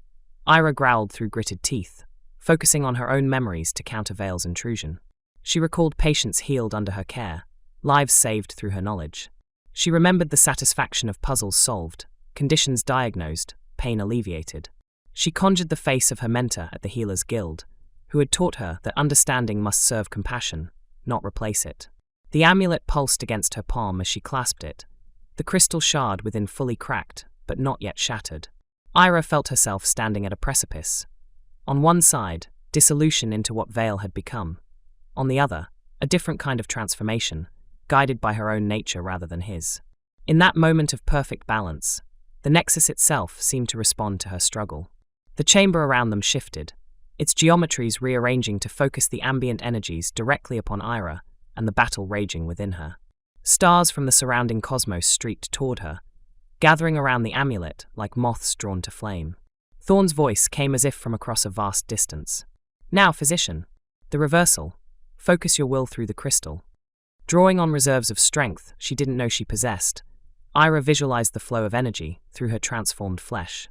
Speaker 1: Eira growled through gritted teeth, focusing on her own memories to counter Vale's intrusion. She recalled patients healed under her care, lives saved through her knowledge. She remembered the satisfaction of puzzles solved, conditions diagnosed, pain alleviated. She conjured the face of her mentor at the Healers Guild, who had taught her that understanding must serve compassion, not replace it. The amulet pulsed against her palm as she clasped it, the crystal shard within fully cracked, but not yet shattered. Eira felt herself standing at a precipice. On one side, dissolution into what Vale had become. On the other, a different kind of transformation, guided by her own nature rather than his. In that moment of perfect balance, the nexus itself seemed to respond to her struggle. The chamber around them shifted, its geometries rearranging to focus the ambient energies directly upon Eira and the battle raging within her. Stars from the surrounding cosmos streaked toward her, gathering around the amulet like moths drawn to flame. Thorn's voice came as if from across a vast distance. Now, physician, the reversal. Focus your will through the crystal. Drawing on reserves of strength she didn't know she possessed, Eira visualized the flow of energy through her transformed flesh.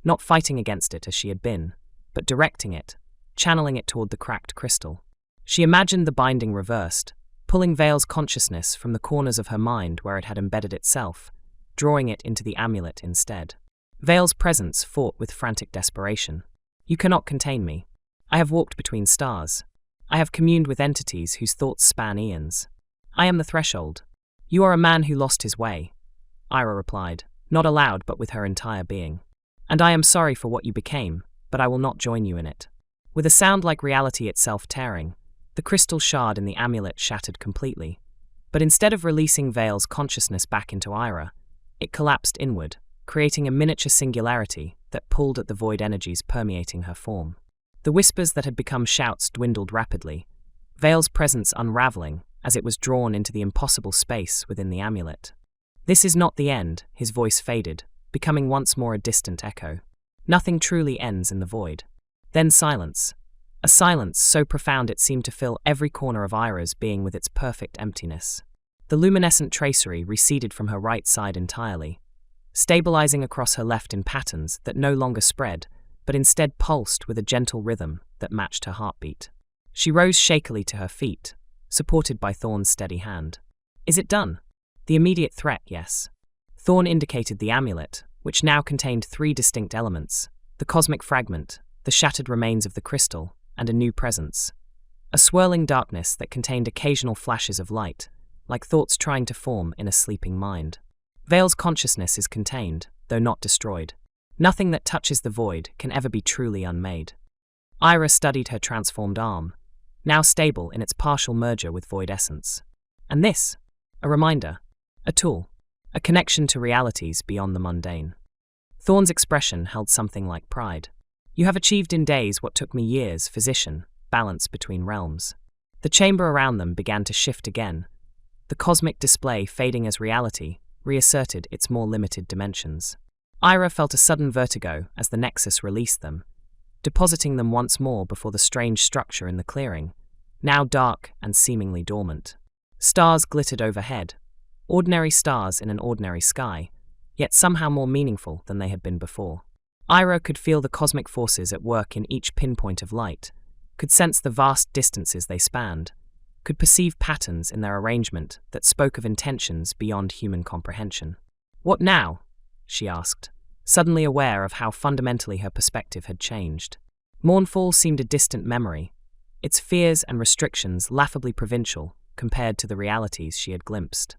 Speaker 1: Not fighting against it as she had been, but directing it, channeling it toward the cracked crystal. She imagined the binding reversed, pulling Vale's consciousness from the corners of her mind where it had embedded itself, drawing it into the amulet instead. Vale's presence fought with frantic desperation. You cannot contain me. I have walked between stars. I have communed with entities whose thoughts span eons. I am the threshold. You are a man who lost his way, Eira replied, not aloud but with her entire being. And I am sorry for what you became, but I will not join you in it. With a sound like reality itself tearing, the crystal shard in the amulet shattered completely. But instead of releasing Vale's consciousness back into Eira, it collapsed inward, creating a miniature singularity that pulled at the void energies permeating her form. The whispers that had become shouts dwindled rapidly, Vale's presence unraveling as it was drawn into the impossible space within the amulet. This is not the end, his voice faded, becoming once more a distant echo. Nothing truly ends in the void. Then silence. A silence so profound it seemed to fill every corner of Eira's being with its perfect emptiness. The luminescent tracery receded from her right side entirely, stabilizing across her left in patterns that no longer spread, but instead pulsed with a gentle rhythm that matched her heartbeat. She rose shakily to her feet, supported by Thorn's steady hand. Is it done? The immediate threat, yes. Thorn indicated the amulet, which now contained 3 distinct elements: the cosmic fragment, the shattered remains of the crystal, and a new presence. A swirling darkness that contained occasional flashes of light, like thoughts trying to form in a sleeping mind. Vale's consciousness is contained, though not destroyed. Nothing that touches the void can ever be truly unmade. Eira studied her transformed arm, now stable in its partial merger with void essence. And this? A reminder, a tool, a connection to realities beyond the mundane. Thorn's expression held something like pride. You have achieved in days what took me years, physician, balance between realms. The chamber around them began to shift again, the cosmic display fading as reality reasserted its more limited dimensions. Eira felt a sudden vertigo as the nexus released them, depositing them once more before the strange structure in the clearing, now dark and seemingly dormant. Stars glittered overhead, ordinary stars in an ordinary sky, yet somehow more meaningful than they had been before. Eira could feel the cosmic forces at work in each pinpoint of light, could sense the vast distances they spanned, could perceive patterns in their arrangement that spoke of intentions beyond human comprehension. What now? She asked, suddenly aware of how fundamentally her perspective had changed. Mournfall seemed a distant memory, its fears and restrictions laughably provincial compared to the realities she had glimpsed.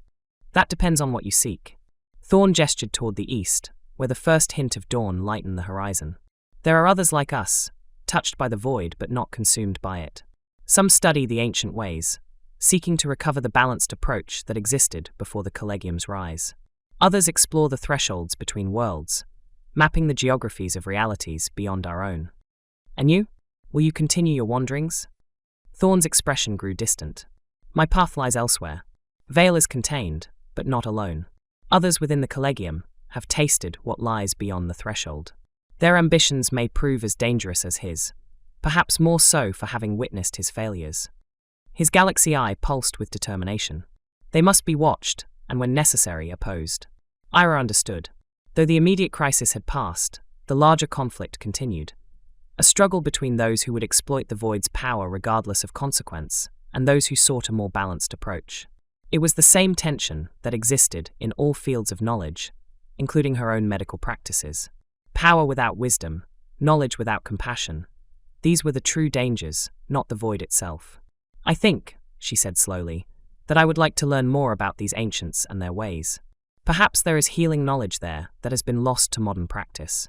Speaker 1: That depends on what you seek. Thorn gestured toward the east, where the first hint of dawn lightened the horizon. There are others like us, touched by the void but not consumed by it. Some study the ancient ways, seeking to recover the balanced approach that existed before the Collegium's rise. Others explore the thresholds between worlds, mapping the geographies of realities beyond our own. And you? Will you continue your wanderings? Thorn's expression grew distant. My path lies elsewhere. Vale is contained, but not alone. Others within the collegium have tasted what lies beyond the threshold. Their ambitions may prove as dangerous as his, perhaps more so for having witnessed his failures. His galaxy eye pulsed with determination. They must be watched, and when necessary, opposed. Eira understood. Though the immediate crisis had passed, the larger conflict continued. A struggle between those who would exploit the Void's power regardless of consequence, and those who sought a more balanced approach. It was the same tension that existed in all fields of knowledge, including her own medical practices. Power without wisdom, knowledge without compassion. These were the true dangers, not the Void itself. I think, she said slowly, that I would like to learn more about these ancients and their ways. Perhaps there is healing knowledge there that has been lost to modern practice.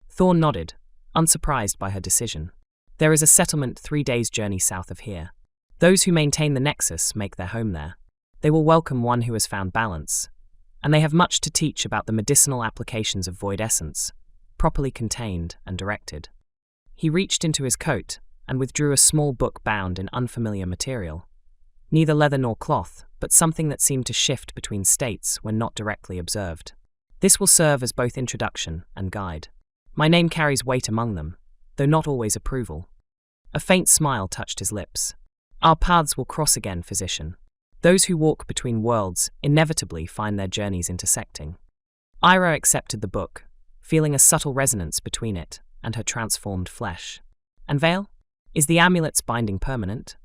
Speaker 1: Thorn nodded, unsurprised by her decision. There is a settlement 3 days' journey south of here. Those who maintain the Nexus make their home there. They will welcome one who has found balance, and they have much to teach about the medicinal applications of Void Essence, properly contained and directed. He reached into his coat and withdrew a small book bound in unfamiliar material. Neither leather nor cloth, but something that seemed to shift between states when not directly observed. This will serve as both introduction and guide. My name carries weight among them, though not always approval. A faint smile touched his lips. Our paths will cross again, physician. Those who walk between worlds inevitably find their journeys intersecting. Eira accepted the book, feeling a subtle resonance between it and her transformed flesh. And Vale? Is the amulet's binding permanent?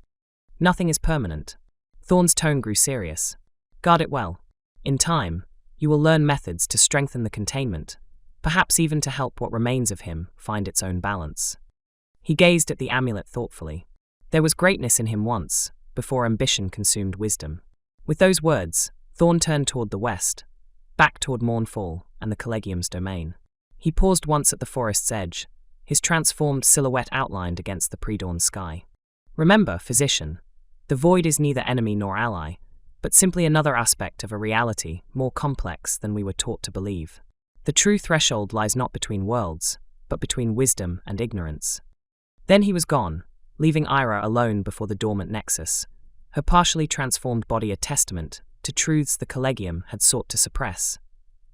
Speaker 1: Nothing is permanent. Thorn's tone grew serious. Guard it well. In time, you will learn methods to strengthen the containment, perhaps even to help what remains of him find its own balance. He gazed at the amulet thoughtfully. There was greatness in him once, before ambition consumed wisdom. With those words, Thorn turned toward the west, back toward Mournfall and the Collegium's domain. He paused once at the forest's edge, his transformed silhouette outlined against the pre-dawn sky. Remember, physician, the Void is neither enemy nor ally, but simply another aspect of a reality more complex than we were taught to believe. The true threshold lies not between worlds, but between wisdom and ignorance. Then he was gone, leaving Eira alone before the dormant Nexus, her partially transformed body a testament to truths the Collegium had sought to suppress.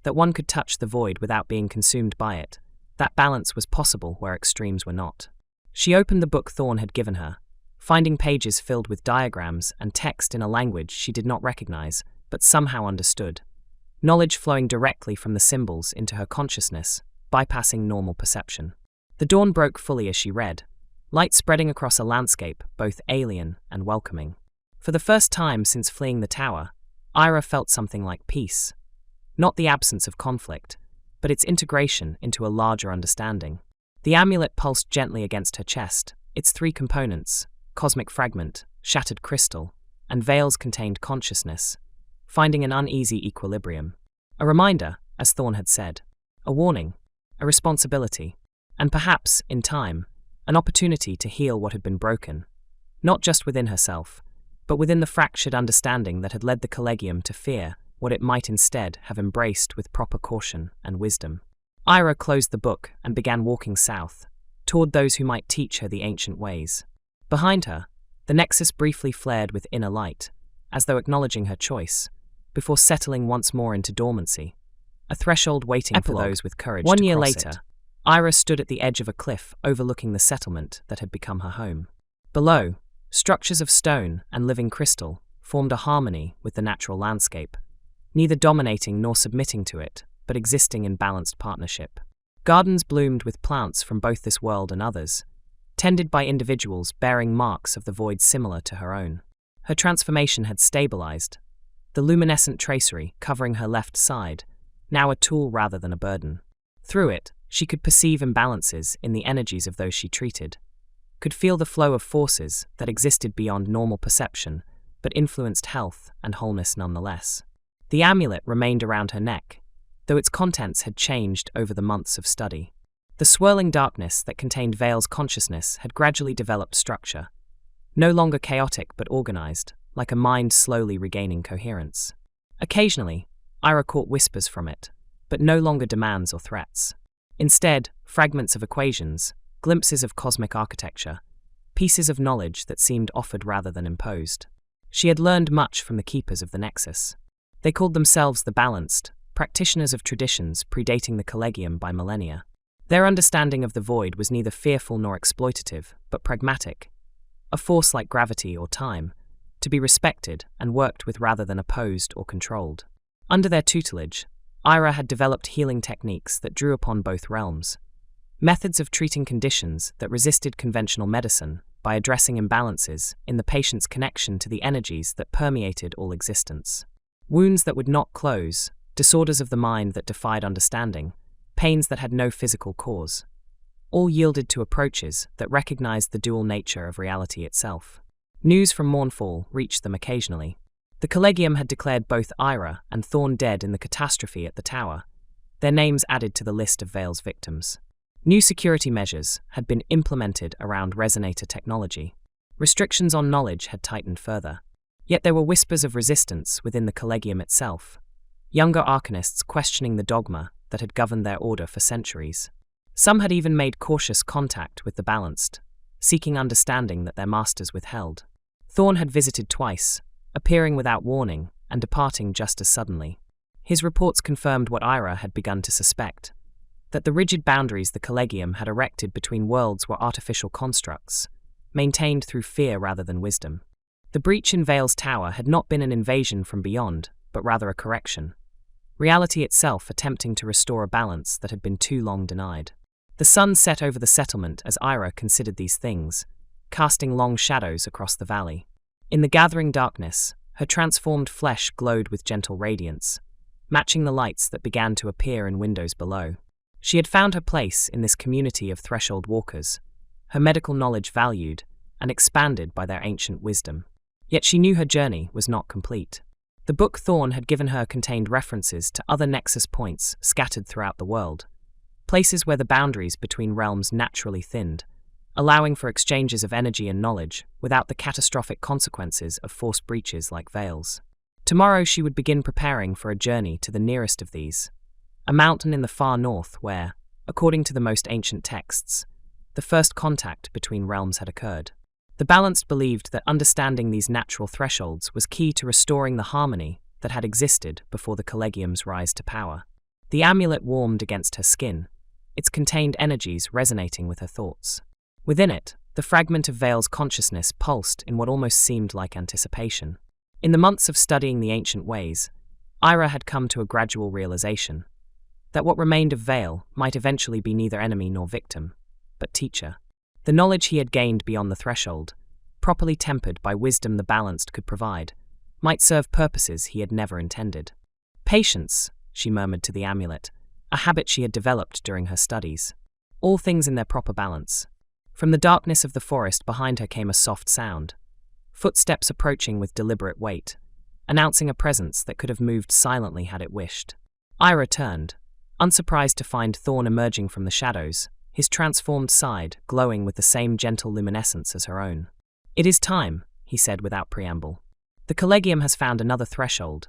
Speaker 1: That one could touch the Void without being consumed by it, that balance was possible where extremes were not. She opened the book Thorn had given her, finding pages filled with diagrams and text in a language she did not recognize, but somehow understood. Knowledge flowing directly from the symbols into her consciousness, bypassing normal perception. The dawn broke fully as she read, light spreading across a landscape both alien and welcoming. For the first time since fleeing the tower, Eira felt something like peace. Not the absence of conflict, but its integration into a larger understanding. The amulet pulsed gently against her chest, its 3 components, cosmic fragment, shattered crystal, and Vale's contained consciousness, finding an uneasy equilibrium. A reminder, as Thorn had said. A warning, a responsibility, and perhaps, in time, an opportunity to heal what had been broken, not just within herself, but within the fractured understanding that had led the Collegium to fear what it might instead have embraced with proper caution and wisdom. Eira closed the book and began walking south, toward those who might teach her the ancient ways. Behind her, the Nexus briefly flared with inner light, as though acknowledging her choice, before settling once more into dormancy, a threshold waiting
Speaker 2: Epilogue.
Speaker 1: for those with courage to cross it. 1 year later, Eira stood at the edge of a cliff overlooking the settlement that had become her home. Below, structures of stone and living crystal formed a harmony with the natural landscape, neither dominating nor submitting to it, but existing in balanced partnership. Gardens bloomed with plants from both this world and others, tended by individuals bearing marks of the Void similar to her own. Her transformation had stabilized, the luminescent tracery covering her left side, now a tool rather than a burden. Through it, she could perceive imbalances in the energies of those she treated, could feel the flow of forces that existed beyond normal perception, but influenced health and wholeness nonetheless. The amulet remained around her neck, though its contents had changed over the months of study. The swirling darkness that contained Vale's consciousness had gradually developed structure, no longer chaotic but organized, like a mind slowly regaining coherence. Occasionally, Eira caught whispers from it, but no longer demands or threats. Instead, fragments of equations, glimpses of cosmic architecture, pieces of knowledge that seemed offered rather than imposed. She had learned much from the keepers of the Nexus. They called themselves the Balanced, practitioners of traditions predating the Collegium by millennia. Their understanding of the void was neither fearful nor exploitative, but pragmatic, a force like gravity or time, to be respected and worked with rather than opposed or controlled. Under their tutelage, Eira had developed healing techniques that drew upon both realms, methods of treating conditions that resisted conventional medicine by addressing imbalances in the patient's connection to the energies that permeated all existence. Wounds that would not close, disorders of the mind that defied understanding, pains that had no physical cause, all yielded to approaches that recognized the dual nature of reality itself. News from Mournfall reached them occasionally. The Collegium had declared both Eira and Thorn dead in the catastrophe at the tower, their names added to the list of Vale's victims. New security measures had been implemented around resonator technology. Restrictions on knowledge had tightened further. Yet there were whispers of resistance within the Collegium itself, younger arcanists questioning the dogma that had governed their order for centuries. Some had even made cautious contact with the Balanced, seeking understanding that their masters withheld. Thorn had visited twice, appearing without warning and departing just as suddenly. His reports confirmed what Eira had begun to suspect, that the rigid boundaries the Collegium had erected between worlds were artificial constructs, maintained through fear rather than wisdom. The breach in Vale's tower had not been an invasion from beyond, but rather a correction. Reality itself attempting to restore a balance that had been too long denied. The sun set over the settlement as Eira considered these things, casting long shadows across the valley. In the gathering darkness, her transformed flesh glowed with gentle radiance, matching the lights that began to appear in windows below. She had found her place in this community of threshold walkers, her medical knowledge valued and expanded by their ancient wisdom. Yet she knew her journey was not complete. The book Thorn had given her contained references to other nexus points scattered throughout the world, places where the boundaries between realms naturally thinned, allowing for exchanges of energy and knowledge without the catastrophic consequences of forced breaches like Vale's. Tomorrow she would begin preparing for a journey to the nearest of these, a mountain in the far north where, according to the most ancient texts, the first contact between realms had occurred. The Balanced believed that understanding these natural thresholds was key to restoring the harmony that had existed before the Collegium's rise to power. The amulet warmed against her skin, its contained energies resonating with her thoughts. Within it, the fragment of Vale's consciousness pulsed in what almost seemed like anticipation. In the months of studying the ancient ways, Eira had come to a gradual realization that what remained of Vale might eventually be neither enemy nor victim, but teacher. The knowledge he had gained beyond the threshold, properly tempered by wisdom the Balanced could provide, might serve purposes he had never intended. Patience, she murmured to the amulet, a habit she had developed during her studies. All things in their proper balance. From the darkness of the forest behind her came a soft sound, footsteps approaching with deliberate weight, announcing a presence that could have moved silently had it wished. Eira turned, unsurprised to find Thorn emerging from the shadows, his transformed side glowing with the same gentle luminescence as her own. "It is time," he said without preamble. "The Collegium has found another threshold,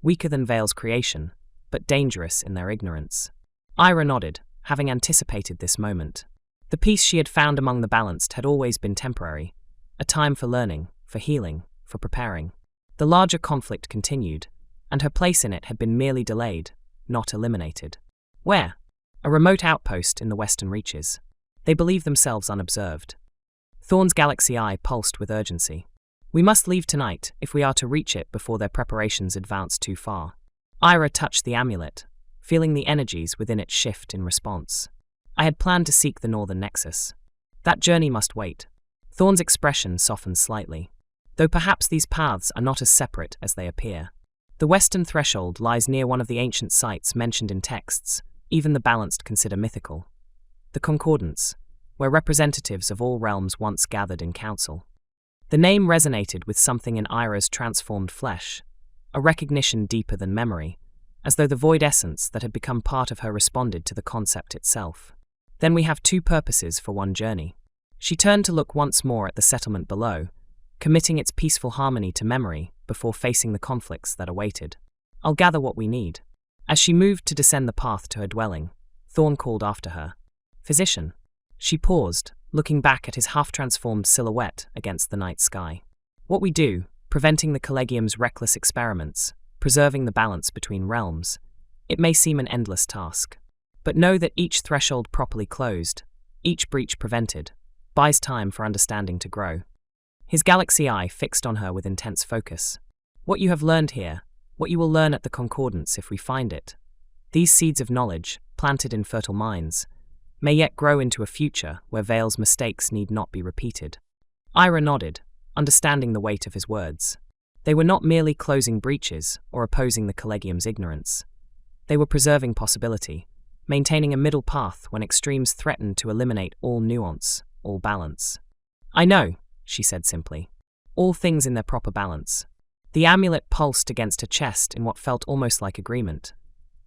Speaker 1: weaker than Vale's creation, but dangerous in their ignorance." Eira nodded, having anticipated this moment. The peace she had found among the Balanced had always been temporary, a time for learning, for healing, for preparing. The larger conflict continued, and her place in it had been merely delayed, not eliminated. Where? A remote outpost in the western reaches. They believed themselves unobserved. Thorn's galaxy eye pulsed with urgency. "We must leave tonight if we are to reach it before their preparations advance too far." Eira touched the amulet, feeling the energies within it shift in response. "I had planned to seek the northern nexus. That journey must wait." Thorn's expression softened slightly. "Though perhaps these paths are not as separate as they appear. The western threshold lies near one of the ancient sites mentioned in texts even the Balanced consider mythical. The Concordance, where representatives of all realms once gathered in council. The name resonated with something in Eira's transformed flesh, a recognition deeper than memory, as though the void essence that had become part of her responded to the concept itself. "Then we have two purposes for one journey." She turned to look once more at the settlement below, committing its peaceful harmony to memory before facing the conflicts that awaited. "I'll gather what we need." As she moved to descend the path to her dwelling, Thorn called after her. "Physician." She paused, looking back at his half-transformed silhouette against the night sky. What we do, preventing the Collegium's reckless experiments, preserving the balance between realms, it may seem an endless task. But know that each threshold properly closed, each breach prevented, buys time for understanding to grow. His galaxy eye fixed on her with intense focus. What you have learned here, what you will learn at the Concordance if we find it, these seeds of knowledge, planted in fertile minds, may yet grow into a future where Vale's mistakes need not be repeated. Eira nodded, understanding the weight of his words. They were not merely closing breaches or opposing the Collegium's ignorance. They were preserving possibility, maintaining a middle path when extremes threatened to eliminate all nuance, all balance. I know, she said simply. All things in their proper balance. The amulet pulsed against her chest in what felt almost like agreement.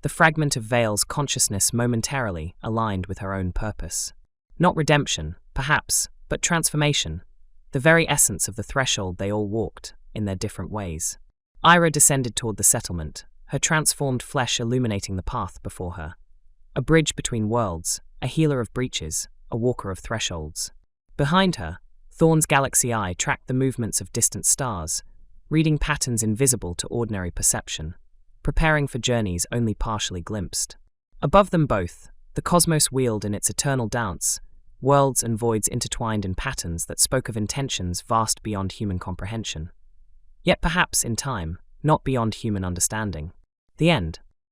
Speaker 1: The fragment of Vale's consciousness momentarily aligned with her own purpose. Not redemption, perhaps, but transformation, the very essence of the threshold they all walked, in their different ways. Eira descended toward the settlement, her transformed flesh illuminating the path before her. A bridge between worlds, a healer of breaches, a walker of thresholds. Behind her, Thorn's galaxy eye tracked the movements of distant stars, reading patterns invisible to ordinary perception, preparing for journeys only partially glimpsed. Above them both, the cosmos wheeled in its eternal dance, worlds and voids intertwined in patterns that spoke of intentions vast beyond human comprehension. Yet perhaps, in time, not beyond human understanding. The end.